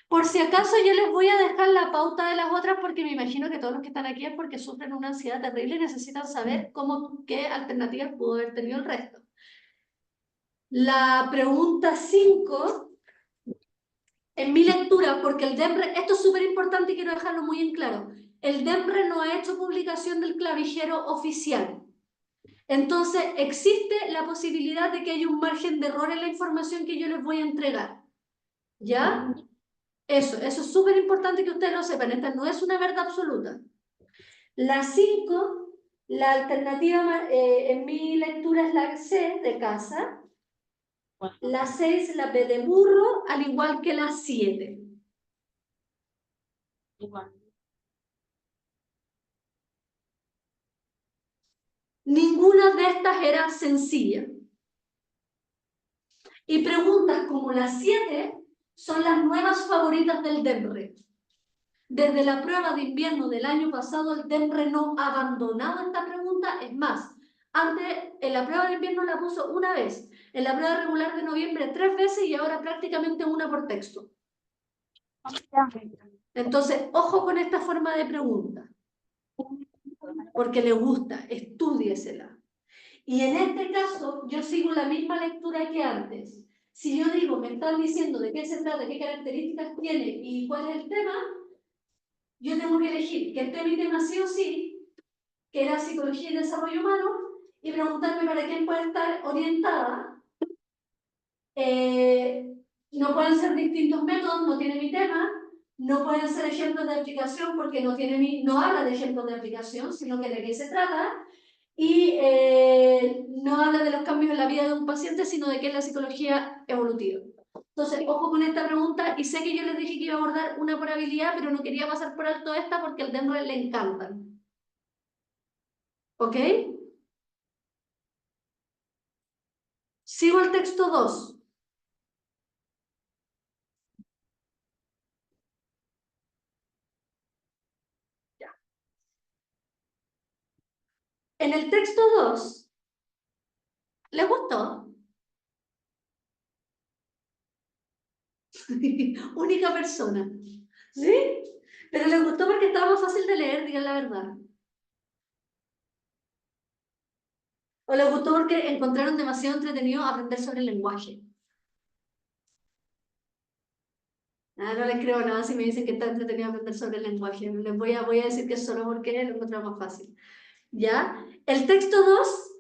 A: Por si acaso yo les voy a dejar la pauta de las otras porque me imagino que todos los que están aquí es porque sufren una ansiedad terrible y necesitan saber qué alternativas pudo haber tenido el resto. La pregunta 5, en mi lectura, porque el DEMRE, esto es súper importante y quiero dejarlo muy en claro, el DEMRE no ha hecho publicación del clavijero oficial. Entonces existe la posibilidad de que haya un margen de error en la información que yo les voy a entregar. ¿Ya? Eso es súper importante que ustedes lo sepan. Esta no es una verdad absoluta. La 5, la alternativa en mi lectura es la C de casa. La 6, la B de burro, al igual que la 7. Ninguna de estas era sencilla. Y preguntas como la 7 son las nuevas favoritas del DEMRE. Desde la prueba de invierno del año pasado, el DEMRE no ha abandonado esta pregunta. Es más, Antes, en la prueba de invierno la puso una vez, en la prueba regular de noviembre 3 veces y ahora prácticamente una por texto. Entonces, ojo con esta forma de pregunta, porque le gusta, estúdiesela. Y en este caso, yo sigo la misma lectura que antes. Si yo digo, me están diciendo de qué se trata, qué características tiene y cuál es el tema, yo tengo que elegir que el tema y tema sí o sí, que era psicología y desarrollo humano, y preguntarme para quién puede estar orientada. No pueden ser distintos métodos, no tiene mi tema, no pueden ser ejemplos de aplicación porque no habla de ejemplos de aplicación, sino que de qué se trata, y no habla de los cambios en la vida de un paciente, sino de qué es la psicología evolutiva. Entonces, ojo con esta pregunta, y sé que yo les dije que iba a abordar una por habilidad, pero no quería pasar por alto esta porque al DEMRE le encantan. ¿Ok? Sigo el texto 2. En el texto 2, ¿les gustó? Única persona. ¿Sí? Pero les gustó porque estaba más fácil de leer, digan la verdad. O les gustó porque encontraron demasiado entretenido aprender sobre el lenguaje. Ah, no les creo nada si me dicen que está entretenido aprender sobre el lenguaje. Les voy a decir que es solo porque lo encontramos más fácil. ¿Ya? El texto 2,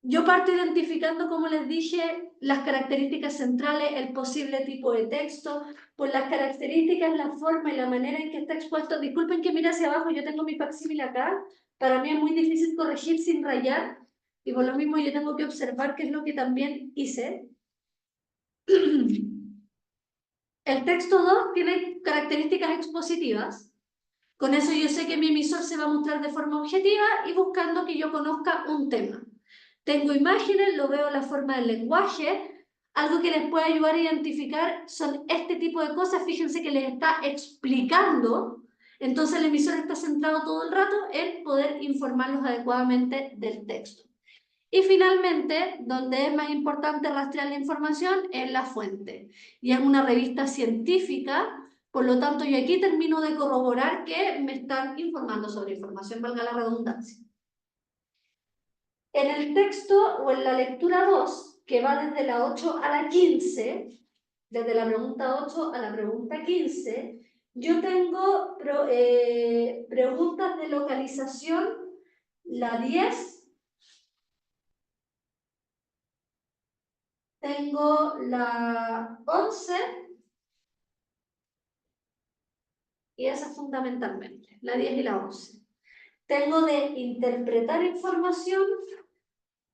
A: yo parto identificando, como les dije, las características centrales, el posible tipo de texto, por las características, la forma y la manera en que está expuesto. Disculpen que mire hacia abajo, yo tengo mi facsímil acá. Para mí es muy difícil corregir sin rayar, y por lo mismo yo tengo que observar qué es lo que también hice. El texto 2 tiene características expositivas. Con eso yo sé que mi emisor se va a mostrar de forma objetiva y buscando que yo conozca un tema. Tengo imágenes, lo veo en la forma del lenguaje. Algo que les puede ayudar a identificar son este tipo de cosas. Fíjense que les está explicando. Entonces el emisor está centrado todo el rato en poder informarlos adecuadamente del texto. Y finalmente, donde es más importante rastrear la información, es la fuente. Y es una revista científica, por lo tanto yo aquí termino de corroborar que me están informando sobre información, valga la redundancia. En el texto o en la lectura 2, que va desde la 8 a la 15, desde la pregunta 8 a la pregunta 15, yo tengo preguntas de localización, la 10, tengo la 11, y esa fundamentalmente, la 10 y la 11. Tengo de interpretar información,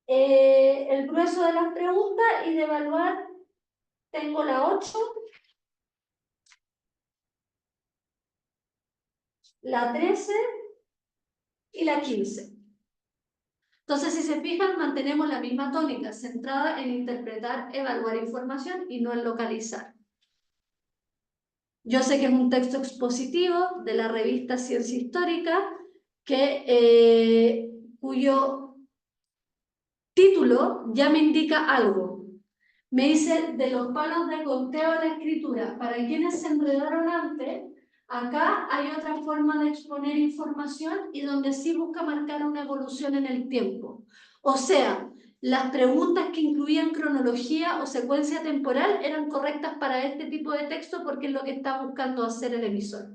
A: el grueso de las preguntas, y de evaluar tengo la 8, la 13 y la 15. Entonces, si se fijan, mantenemos la misma tónica, centrada en interpretar, evaluar información y no en localizar. Yo sé que es un texto expositivo de la revista Ciencia Histórica, cuyo título ya me indica algo. Me dice de los palos de conteo a la escritura. Para quienes se enredaron antes, acá hay otra forma de exponer información y donde sí busca marcar una evolución en el tiempo. O sea, las preguntas que incluían cronología o secuencia temporal eran correctas para este tipo de texto porque es lo que está buscando hacer el emisor.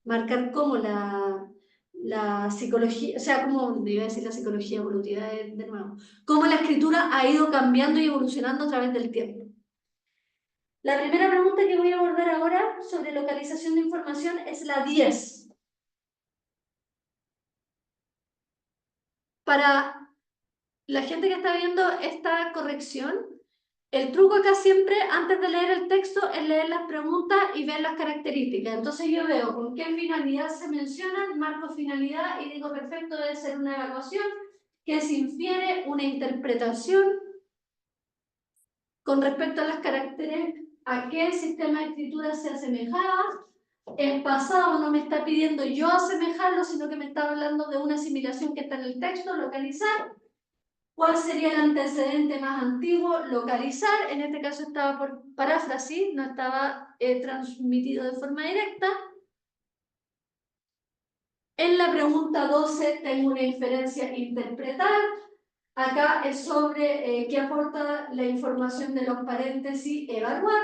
A: Marcar cómo la psicología, o sea, como iba a decir la psicología evolutiva de nuevo, cómo la escritura ha ido cambiando y evolucionando a través del tiempo. La primera pregunta que voy a abordar ahora sobre localización de información es la 10. Para la gente que está viendo esta corrección, el truco acá siempre, antes de leer el texto, es leer las preguntas y ver las características. Entonces yo veo con qué finalidad se mencionan, marco finalidad y digo, perfecto, debe ser una evaluación que se infiere una interpretación con respecto a las caracteres, a qué sistema de escritura se asemejaba. El pasado no me está pidiendo yo asemejarlo, sino que me está hablando de una asimilación que está en el texto, localizar. ¿Cuál sería el antecedente más antiguo? Localizar, en este caso estaba por paráfrasis, no estaba transmitido de forma directa. En la pregunta 12 tengo una inferencia interpretar. Acá es sobre qué aporta la información de los paréntesis, evaluar.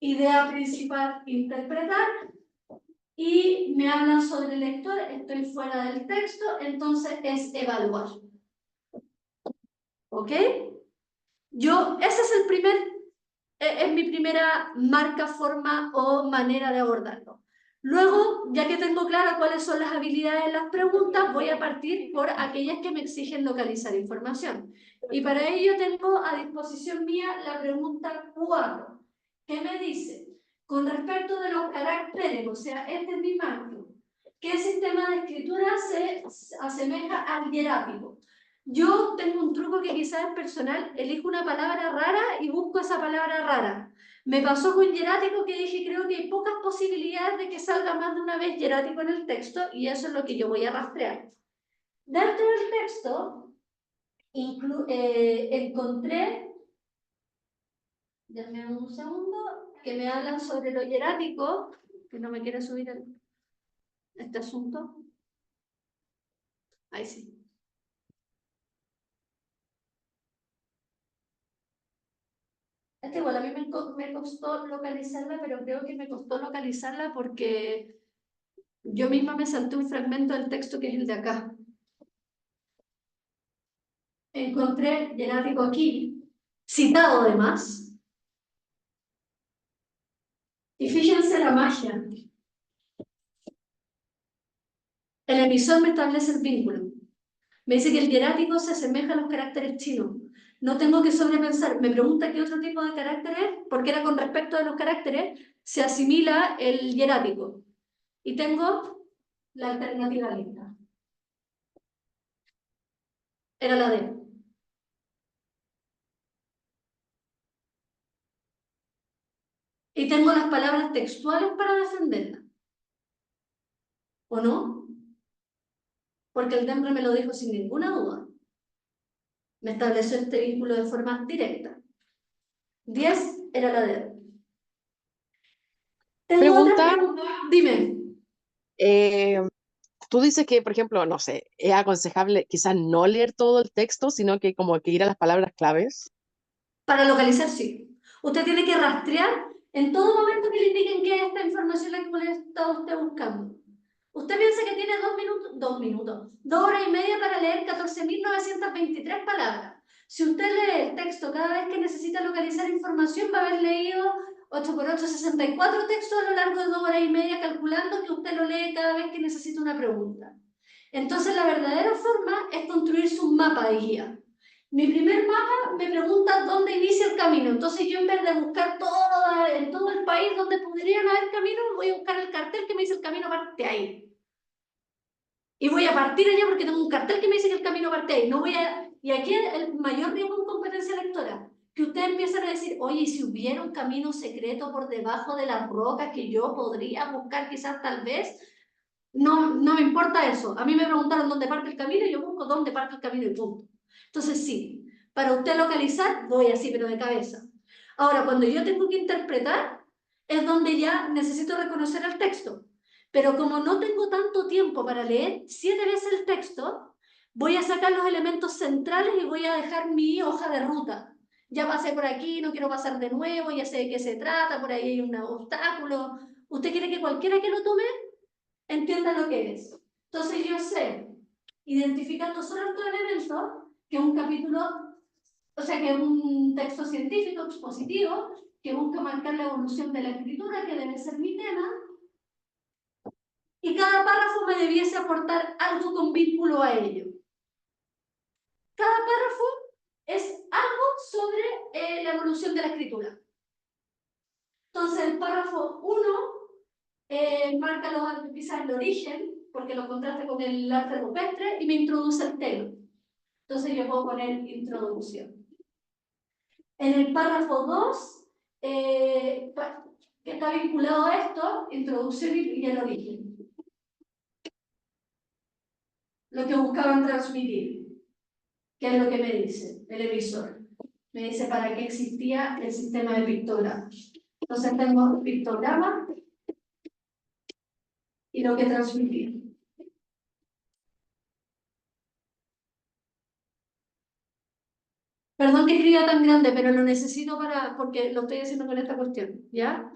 A: Idea principal, interpretar. Y me hablan sobre el lector, estoy fuera del texto, entonces es evaluar. ¿Ok? Ese es el primer, es mi primera marca, forma o manera de abordarlo. Luego, ya que tengo claro cuáles son las habilidades de las preguntas, voy a partir por aquellas que me exigen localizar información. Y para ello tengo a disposición mía la pregunta 4, que me dice, con respecto de los caracteres, o sea, este es mi marco, ¿qué sistema de escritura se asemeja al hierático? Yo tengo un truco que quizás es personal, elijo una palabra rara y busco esa palabra rara. Me pasó con hierático que dije, creo que hay pocas posibilidades de que salga más de una vez hierático en el texto y eso es lo que yo voy a rastrear. Dentro del texto encontré, denme un segundo, que me hablan sobre lo hierático, que no me quiere subir este asunto. Ahí sí. Igual a mí me costó localizarla, pero creo que me costó localizarla porque yo misma me salté un fragmento del texto que es el de acá. Encontré hierático aquí, citado además. Y fíjense la magia. El emisor me establece el vínculo. Me dice que el hierático se asemeja a los caracteres chinos. No tengo que sobrepensar. Me pregunta qué otro tipo de caracteres, porque era con respecto a los caracteres, se asimila el hierático. Y tengo la alternativa lista. Era la D. Y tengo las palabras textuales para defenderla. ¿O no? Porque el temple me lo dijo sin ninguna duda. Me estableció este vínculo de forma directa. 10 era la D. Tengo otra
B: Pregunta,
A: pregunta. Dime.
B: tú dices que, por ejemplo, no sé, es aconsejable quizás no leer todo el texto, sino que como que ir a las palabras claves.
A: Para localizar, sí. Usted tiene que rastrear en todo momento que le indiquen qué es esta información la que está usted buscando. Usted piensa que tiene 2 horas y media para leer 14.923 palabras. Si usted lee el texto cada vez que necesita localizar información, va a haber leído 8 por 8, 64 textos a lo largo de 2 horas y media, calculando que usted lo lee cada vez que necesita una pregunta. Entonces, la verdadera forma es construirse un mapa de guía. Mi primer mapa me pregunta dónde inicia el camino. Entonces yo en vez de buscar en todo el país donde podrían haber caminos, voy a buscar el cartel que me dice el camino parte ahí. Y voy a partir allá porque tengo un cartel que me dice que el camino parte ahí. Y aquí el mayor riesgo en competencia lectora. Que ustedes empiezan a decir, oye, si hubiera un camino secreto por debajo de las rocas que yo podría buscar quizás tal vez, no me importa eso. A mí me preguntaron dónde parte el camino y yo busco dónde parte el camino y punto. Entonces sí, para usted localizar, voy así, pero de cabeza. Ahora, cuando yo tengo que interpretar, es donde ya necesito reconocer el texto. Pero como no tengo tanto tiempo para leer 7 veces el texto, voy a sacar los elementos centrales y voy a dejar mi hoja de ruta. Ya pasé por aquí, no quiero pasar de nuevo, ya sé de qué se trata, por ahí hay un obstáculo. ¿Usted quiere que cualquiera que lo tome entienda lo que es? Entonces yo sé, identificando solo estos elementos, que un capítulo, o sea, que es un texto científico expositivo que busca marcar la evolución de la escritura, que debe ser mi tema, y cada párrafo me debiese aportar algo con vínculo a ello. Cada párrafo es algo sobre la evolución de la escritura. Entonces, el párrafo 1 marca quizás el origen, porque lo contrasta con el arte rupestre, y me introduce el tema. Entonces, yo puedo poner introducción. En el párrafo 2, que está vinculado a esto, introducción y el origen. lo que buscaban transmitir. ¿Qué es lo que me dice el emisor? Me dice para qué existía el sistema de pictogramas. Entonces tengo pictograma y lo que transmitía. Perdón que escriba tan grande, pero lo necesito porque lo estoy haciendo con esta cuestión, ¿ya?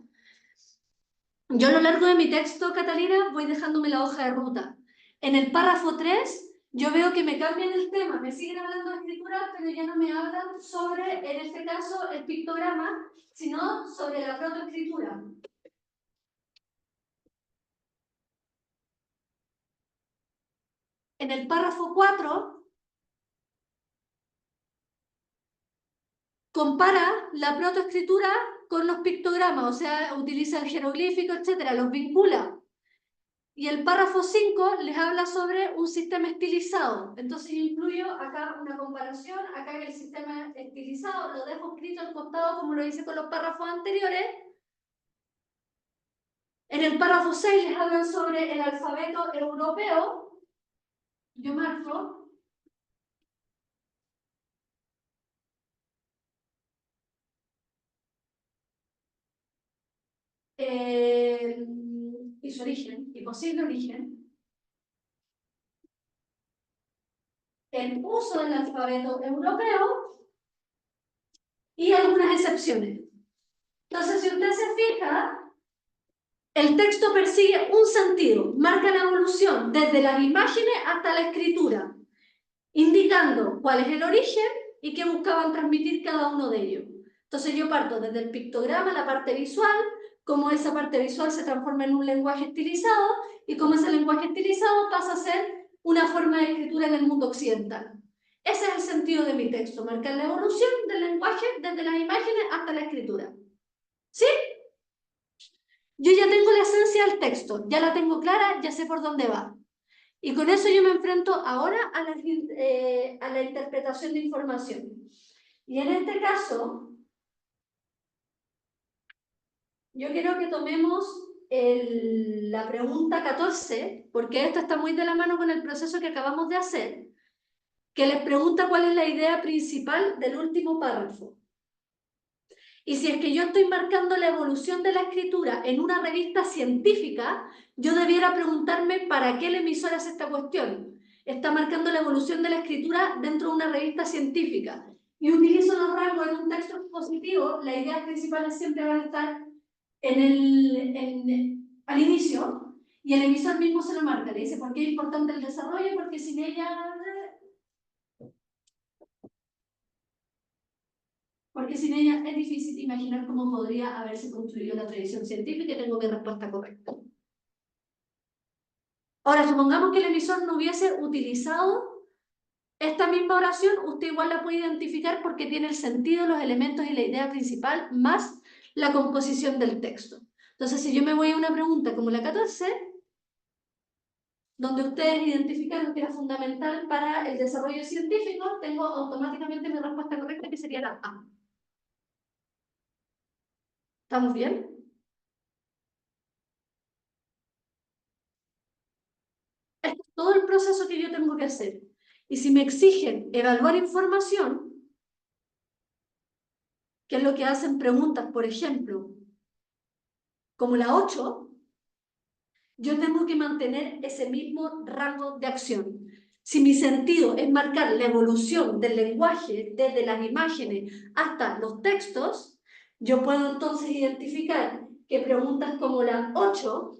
A: Yo a lo largo de mi texto, Catalina, voy dejándome la hoja de ruta. En el párrafo 3, yo veo que me cambian el tema, me siguen hablando de escritura, pero ya no me hablan sobre, en este caso, el pictograma, sino sobre la protoescritura. En el párrafo 4, compara la protoescritura con los pictogramas, o sea, utiliza el jeroglífico, etcétera, los vincula. Y el párrafo 5 les habla sobre un sistema estilizado. Entonces yo incluyo acá una comparación, acá en el sistema estilizado, lo dejo escrito al costado como lo hice con los párrafos anteriores. En el párrafo 6 les hablan sobre el alfabeto europeo. Yo marco. Y su origen, y posible origen. El uso del alfabeto europeo y algunas excepciones. Entonces, si usted se fija, el texto persigue un sentido, marca la evolución desde las imágenes hasta la escritura, indicando cuál es el origen y qué buscaban transmitir cada uno de ellos. Entonces yo parto desde el pictograma, la parte visual, cómo esa parte visual se transforma en un lenguaje estilizado y cómo ese lenguaje estilizado pasa a ser una forma de escritura en el mundo occidental. Ese es el sentido de mi texto, marcar la evolución del lenguaje desde las imágenes hasta la escritura. ¿Sí? Yo ya tengo la esencia del texto, ya la tengo clara, ya sé por dónde va. Y con eso yo me enfrento ahora a la interpretación de información. Y en este caso, yo quiero que tomemos la pregunta 14, porque esto está muy de la mano con el proceso que acabamos de hacer, que les pregunta cuál es la idea principal del último párrafo. Y si es que yo estoy marcando la evolución de la escritura en una revista científica, yo debiera preguntarme para qué el emisor hace esta cuestión. Está marcando la evolución de la escritura dentro de una revista científica. Y utilizo los rangos en un texto expositivo, las ideas principales siempre van a estar al inicio, y el emisor mismo se lo marca. Le dice por qué es importante el desarrollo, porque sin ella... Porque sin ella es difícil imaginar cómo podría haberse construido la tradición científica y tengo mi respuesta correcta. Ahora, supongamos que el emisor no hubiese utilizado esta misma oración, usted igual la puede identificar porque tiene el sentido, los elementos y la idea principal, más la composición del texto. Entonces, si yo me voy a una pregunta como la 14, donde ustedes identifican lo que era fundamental para el desarrollo científico, tengo automáticamente mi respuesta correcta, que sería la A. ¿Estamos bien? Este es todo el proceso que yo tengo que hacer. Y si me exigen evaluar información, que es lo que hacen preguntas, por ejemplo, como la 8, yo tengo que mantener ese mismo rango de acción. Si mi sentido es marcar la evolución del lenguaje desde las imágenes hasta los textos, yo puedo entonces identificar que preguntas como la 8,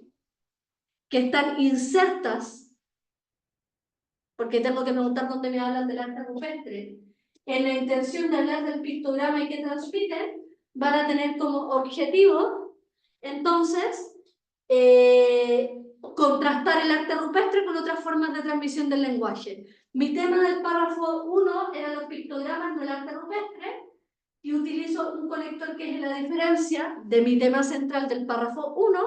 A: que están insertas, porque tengo que preguntar dónde me hablan del arte rupestre, en la intención de hablar del pictograma y que transmiten, van a tener como objetivo, entonces, contrastar el arte rupestre con otras formas de transmisión del lenguaje. Mi tema del párrafo 1 eran los pictogramas, no el arte rupestre, y utilizo un conector que es la diferencia de mi tema central del párrafo 1,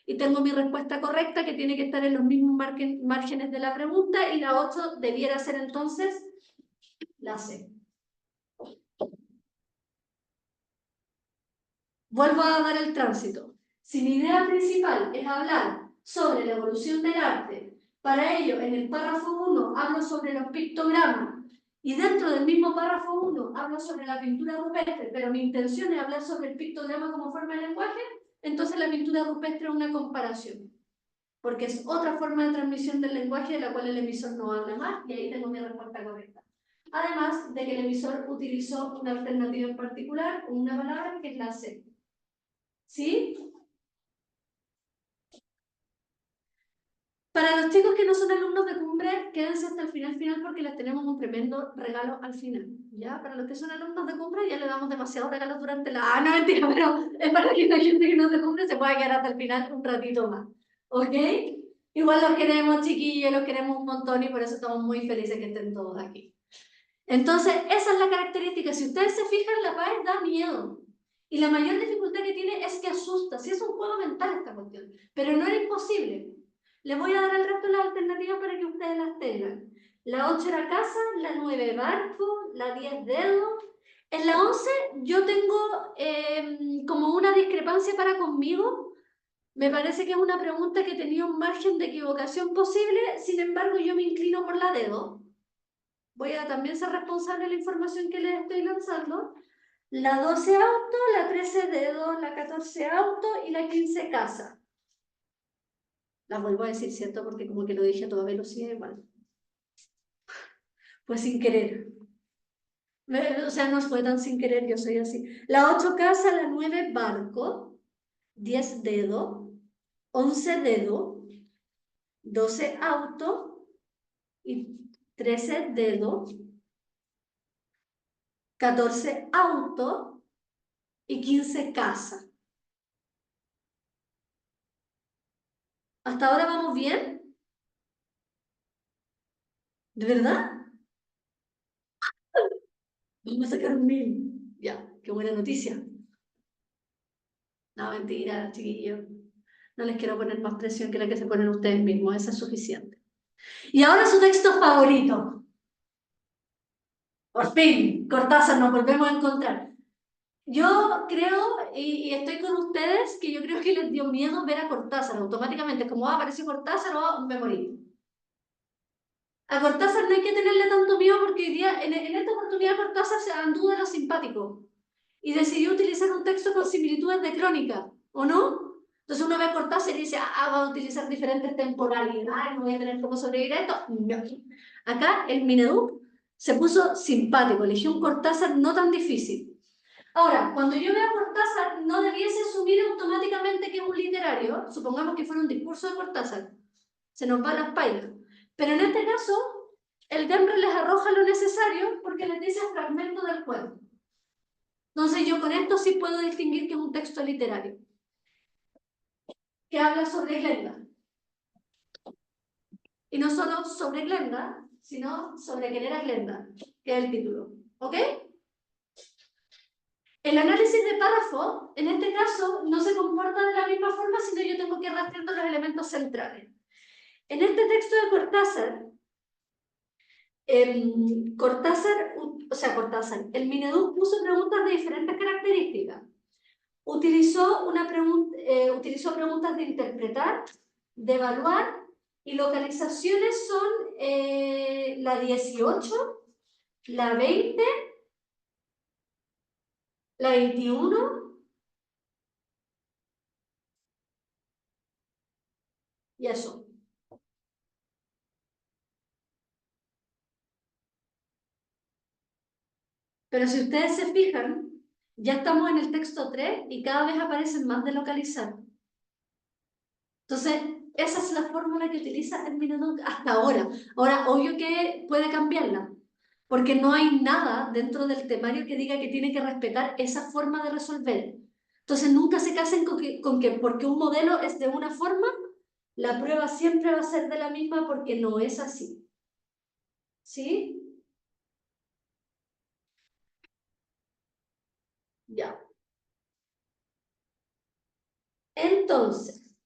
A: y tengo mi respuesta correcta, que tiene que estar en los mismos márgenes de la pregunta, y la 8 debiera ser entonces la C. Vuelvo a dar el tránsito. Si mi idea principal es hablar sobre la evolución del arte Para ello, en el párrafo 1 hablo sobre los pictogramas y dentro del mismo párrafo 1 hablo sobre la pintura rupestre, pero mi intención es hablar sobre el pictograma como forma de lenguaje, entonces la pintura rupestre es una comparación, porque es otra forma de transmisión del lenguaje de la cual el emisor no habla más, y ahí tengo mi respuesta correcta. Además de que el emisor utilizó una alternativa en particular, una palabra que es la C. ¿Sí? Para los chicos que no son alumnos de Cumbre, quédense hasta el final porque les tenemos un tremendo regalo al final. ¿Ya? Para los que son alumnos de Cumbre ya le damos demasiados regalos durante la... Ah, no, mentira, pero es para que la gente que no es de Cumbre se pueda quedar hasta el final un ratito más. ¿Ok? Igual los queremos, chiquillos, los queremos un montón y por eso estamos muy felices que estén todos aquí. Entonces, esa es la característica. Si ustedes se fijan, la PAES da miedo. Y la mayor dificultad que tiene es que asusta. Sí, es un juego mental esta cuestión, pero no era imposible. Les voy a dar el resto de las alternativas para que ustedes las tengan. La 8 era casa, la 9 barco, la 10 dedo. En la 11 yo tengo como una discrepancia para conmigo. Me parece que es una pregunta que tenía un margen de equivocación posible, sin embargo yo me inclino por la dedo. Voy a también ser responsable de la información que les estoy lanzando. La 12 auto, la 13 dedo, la 14 auto y la 15 casa. Las vuelvo a decir, ¿cierto? Porque como que lo dije a toda velocidad igual. Pues sin querer. O sea, no fue tan sin querer, yo soy así. La 8 casa, la 9 barco, 10 dedo, 11 dedo, 12 auto y 13 dedo, 14 auto y 15 casa. ¿Hasta ahora vamos bien? ¿De verdad? Vamos a sacar 1000. Ya, qué buena noticia. No, mentira, chiquillos. No les quiero poner más presión que la que se ponen ustedes mismos. Esa es suficiente. Y ahora su texto favorito. Por fin, Cortázar, nos volvemos a encontrar. Yo creo, y estoy con ustedes, que yo creo que les dio miedo ver a Cortázar automáticamente. Como apareció Cortázar, me morí. A Cortázar no hay que tenerle tanto miedo porque hoy día, en esta oportunidad, Cortázar se anduvo de lo simpático y decidió utilizar un texto con similitudes de crónica, ¿o no? Entonces uno ve a Cortázar y dice, va a utilizar diferentes temporalidades, no voy a tener cómo sobrevivir a esto. No. Acá el Mineduc se puso simpático, eligió un Cortázar no tan difícil. Ahora, cuando yo veo a Cortázar, no debiese asumir automáticamente que es un literario, supongamos que fuera un discurso de Cortázar, se nos van las pailas. Pero en este caso, el Gambler les arroja lo necesario porque les dice fragmento del cuento. Entonces yo con esto sí puedo distinguir que es un texto literario, que habla sobre Glenda. Y no solo sobre Glenda, sino sobre quién era Glenda, que es el título. ¿Ok? El análisis de párrafo, en este caso, no se comporta de la misma forma, sino yo tengo que ir rastreando los elementos centrales. En este texto de Cortázar, Cortázar, el Mineduc puso preguntas de diferentes características. Utilizó preguntas de interpretar, de evaluar, y localizaciones son la 18, la 20, la 21 y eso. Pero si ustedes se fijan, ya estamos en el texto 3 y cada vez aparecen más de localizar. Entonces, esa es la fórmula que utiliza el Mineduc hasta ahora. Ahora, obvio que puede cambiarla, porque no hay nada dentro del temario que diga que tiene que respetar esa forma de resolver. Entonces, nunca se casen con que porque un modelo es de una forma, la prueba siempre va a ser de la misma porque no es así. ¿Sí? Ya. Entonces,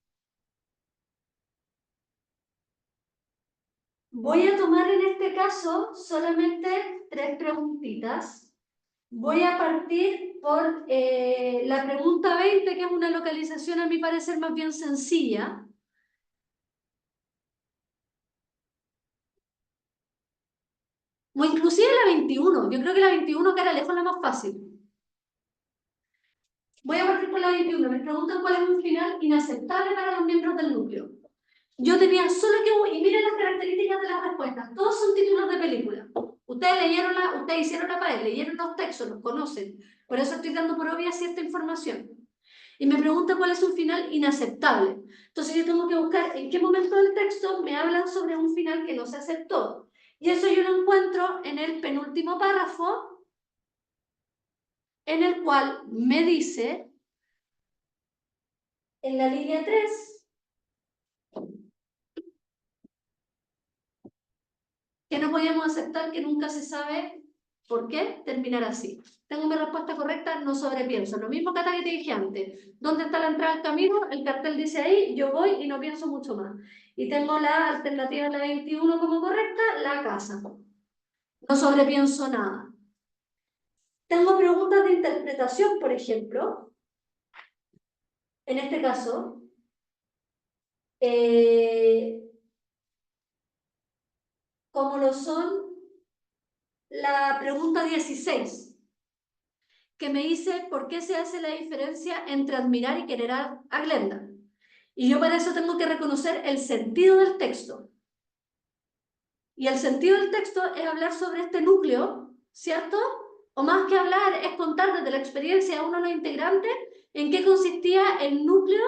A: voy a tomar en este caso solamente 3 preguntitas. Voy a partir por la pregunta 20, que es una localización a mi parecer más bien sencilla. O inclusive la 21. Yo creo que la 21 queda lejos la más fácil. Voy a partir por la 21. Me preguntan cuál es un final inaceptable para los miembros del núcleo. Yo tenía solo que... Y miren las características de las respuestas. Todos son títulos de película. Ustedes hicieron la pared, leyeron los textos, los conocen. Por eso estoy dando por obvia cierta información. Y me pregunta cuál es un final inaceptable. Entonces yo tengo que buscar en qué momento del texto me hablan sobre un final que no se aceptó. Y eso yo lo encuentro en el penúltimo párrafo, en el cual me dice, en la línea 3, que no podíamos aceptar que nunca se sabe por qué terminar así. Tengo mi respuesta correcta, no sobrepienso. Lo mismo, Cata, que te dije antes. ¿Dónde está la entrada al camino? El cartel dice ahí, yo voy y no pienso mucho más. Y tengo la alternativa, la 21 como correcta, la casa. No sobrepienso nada. Tengo preguntas de interpretación, por ejemplo. En este caso, como lo son la pregunta 16, que me dice por qué se hace la diferencia entre admirar y querer a Glenda. Y yo para eso tengo que reconocer el sentido del texto. Y el sentido del texto es hablar sobre este núcleo, ¿cierto? O más que hablar, es contar desde la experiencia de uno de los integrantes en qué consistía el núcleo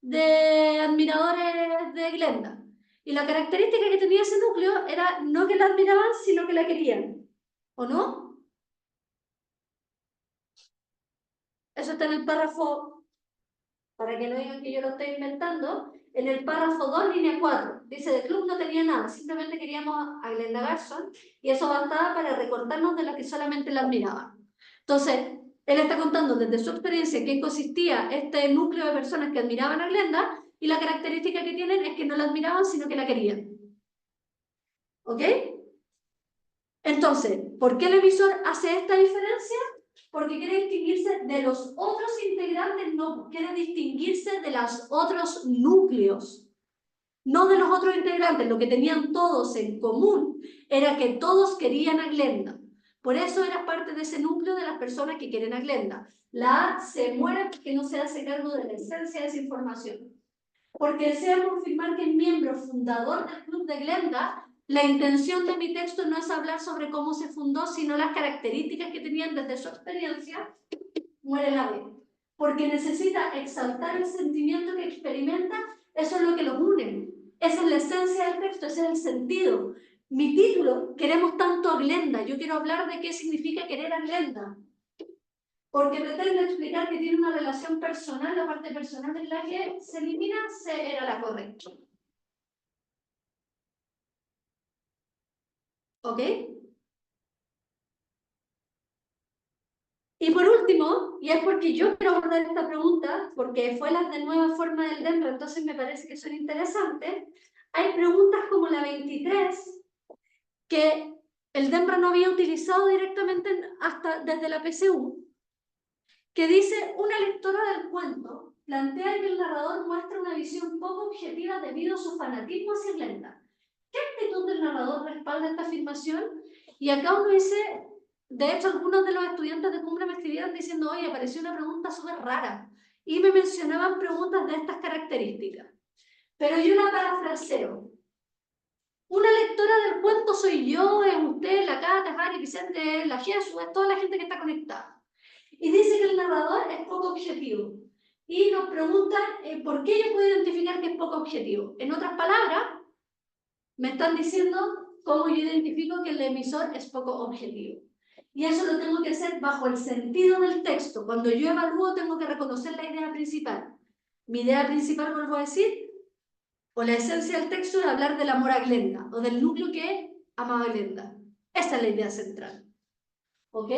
A: de admiradores de Glenda. Y la característica que tenía ese núcleo era no que la admiraban, sino que la querían. ¿O no? Eso está en el párrafo, para que no digan que yo lo estoy inventando, en el párrafo 2, línea 4. Dice, del club no tenía nada, simplemente queríamos a Glenda Garson, y eso bastaba para recordarnos de la que solamente la admiraban. Entonces, él está contando desde su experiencia en qué consistía este núcleo de personas que admiraban a Glenda, y la característica que tienen es que no la admiraban, sino que la querían. ¿Ok? Entonces, ¿por qué el emisor hace esta diferencia? Porque quiere distinguirse de los otros integrantes, no, quiere distinguirse de los otros núcleos, no de los otros integrantes. Lo que tenían todos en común era que todos querían a Glenda. Por eso era parte de ese núcleo de las personas que quieren a Glenda. La A se muere porque no se hace cargo de la esencia de esa información. Porque desea confirmar que es miembro fundador del club de Glenda, la intención de mi texto no es hablar sobre cómo se fundó, sino las características que tenían desde su experiencia. Muere la B. Porque necesita exaltar el sentimiento que experimenta, eso es lo que los une. Esa es la esencia del texto, ese es el sentido. Mi título, queremos tanto a Glenda, yo quiero hablar de qué significa querer a Glenda. Porque pretende explicar que tiene una relación personal, la parte personal en la que se elimina, era la correcta. ¿Ok? Y por último, y es porque yo quiero abordar esta pregunta, porque fue la de nueva forma del DEMRA, entonces me parece que son interesantes, hay preguntas como la 23, que el DEMRA no había utilizado directamente hasta desde la PSU, que dice, una lectora del cuento plantea que el narrador muestra una visión poco objetiva debido a su fanatismo hacia Glenda. ¿Qué actitud del narrador respalda esta afirmación? Y acá uno dice, de hecho algunos de los estudiantes de Cumbre me escribieron diciendo, oye, apareció una pregunta súper rara, y me mencionaban preguntas de estas características. Pero yo la parafraseo. Una lectora del cuento soy yo, es usted, la Cata, Mari, Vicente, la Jesús, es toda la gente que está conectada. Y dice que el narrador es poco objetivo. Y nos preguntan por qué yo puedo identificar que es poco objetivo. En otras palabras, me están diciendo cómo yo identifico que el emisor es poco objetivo. Y eso lo tengo que hacer bajo el sentido del texto. Cuando yo evalúo, tengo que reconocer la idea principal. Mi idea principal, vuelvo a decir, o la esencia del texto es hablar del amor a Glenda, o del núcleo que amaba a Glenda. Esta es la idea central. ¿Ok?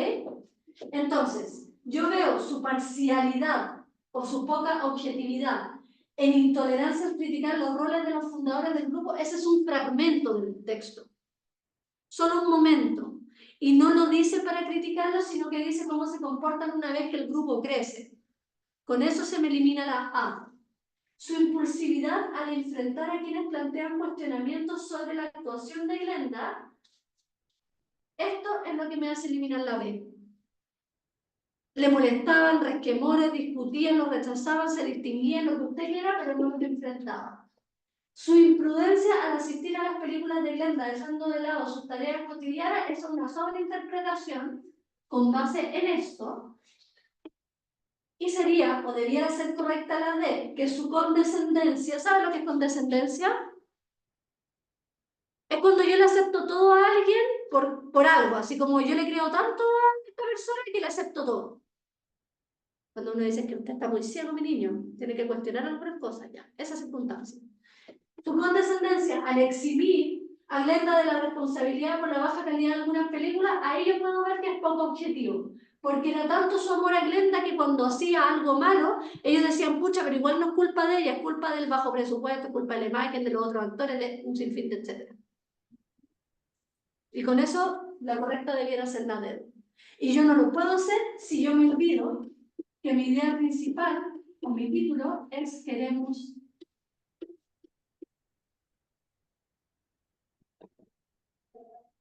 A: Entonces, yo veo su parcialidad o su poca objetividad en intolerancia al criticar los roles de los fundadores del grupo. Ese es un fragmento del texto. Solo un momento. Y no lo dice para criticarlo, sino que dice cómo se comportan una vez que el grupo crece. Con eso se me elimina la A. Su impulsividad al enfrentar a quienes plantean cuestionamientos sobre la actuación de Glenda Esto es lo que me hace eliminar la B. Le molestaban, resquemores, discutían, lo rechazaban, se distinguían, lo que usted quiera, pero no lo enfrentaba. Su imprudencia al asistir a las películas de Glenda, dejando de lado sus tareas cotidianas, es una sobreinterpretación con base en esto. Y sería, o debiera ser correcta la D, que su condescendencia, ¿sabe lo que es condescendencia? Es cuando yo le acepto todo a alguien por algo, así como yo le creo tanto a esta persona que le acepto todo. Cuando uno dice que usted está muy ciego, mi niño, tiene que cuestionar algunas cosas ya, esa circunstancia. Su condescendencia al eximir a Glenda de la responsabilidad por la baja calidad de algunas películas, ahí yo puedo ver que es poco objetivo. Porque era tanto su amor a Glenda que cuando hacía algo malo, ellos decían, pucha, pero igual no es culpa de ella, es culpa del bajo presupuesto, es culpa de la imagen, de los otros actores, de un sinfín de etcétera. Y con eso, la correcta debiera ser la D. Y yo no lo puedo hacer si yo me olvido que mi idea principal, o mi título, es queremos.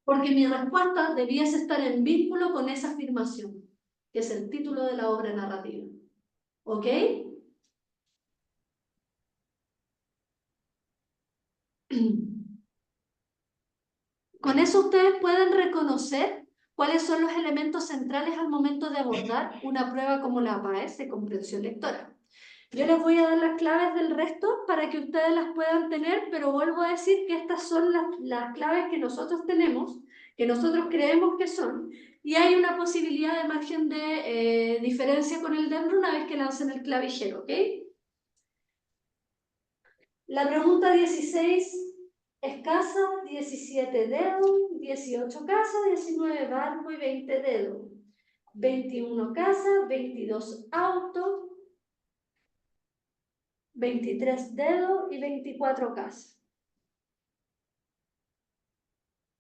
A: Porque mi respuesta debiese estar en vínculo con esa afirmación, que es el título de la obra narrativa. ¿Ok? Con eso ustedes pueden reconocer cuáles son los elementos centrales al momento de abordar una prueba como la PAES de comprensión lectora. Yo les voy a dar las claves del resto para que ustedes las puedan tener, pero vuelvo a decir que estas son las claves que nosotros tenemos, que nosotros creemos que son, y hay una posibilidad de margen de diferencia con el DEMRO una vez que lancen el clavijero, ¿ok? La pregunta 16 es casa, 17 dedo, 18 casa, 19 barco y 20 dedo, 21 casa, 22 auto, 23 dedos y 24 casas.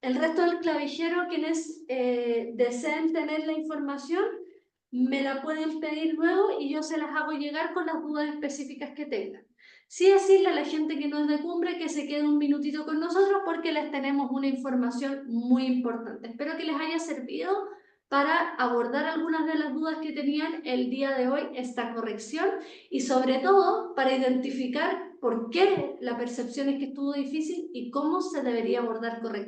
A: El resto del clavijero, quienes deseen tener la información, me la pueden pedir luego y yo se las hago llegar con las dudas específicas que tengan. Sí decirle a la gente que no es de Cumbre que se quede un minutito con nosotros porque les tenemos una información muy importante. Espero que les haya servido para abordar algunas de las dudas que tenían el día de hoy, esta corrección, y sobre todo para identificar por qué la percepción es que estuvo difícil y cómo se debería abordar correctamente.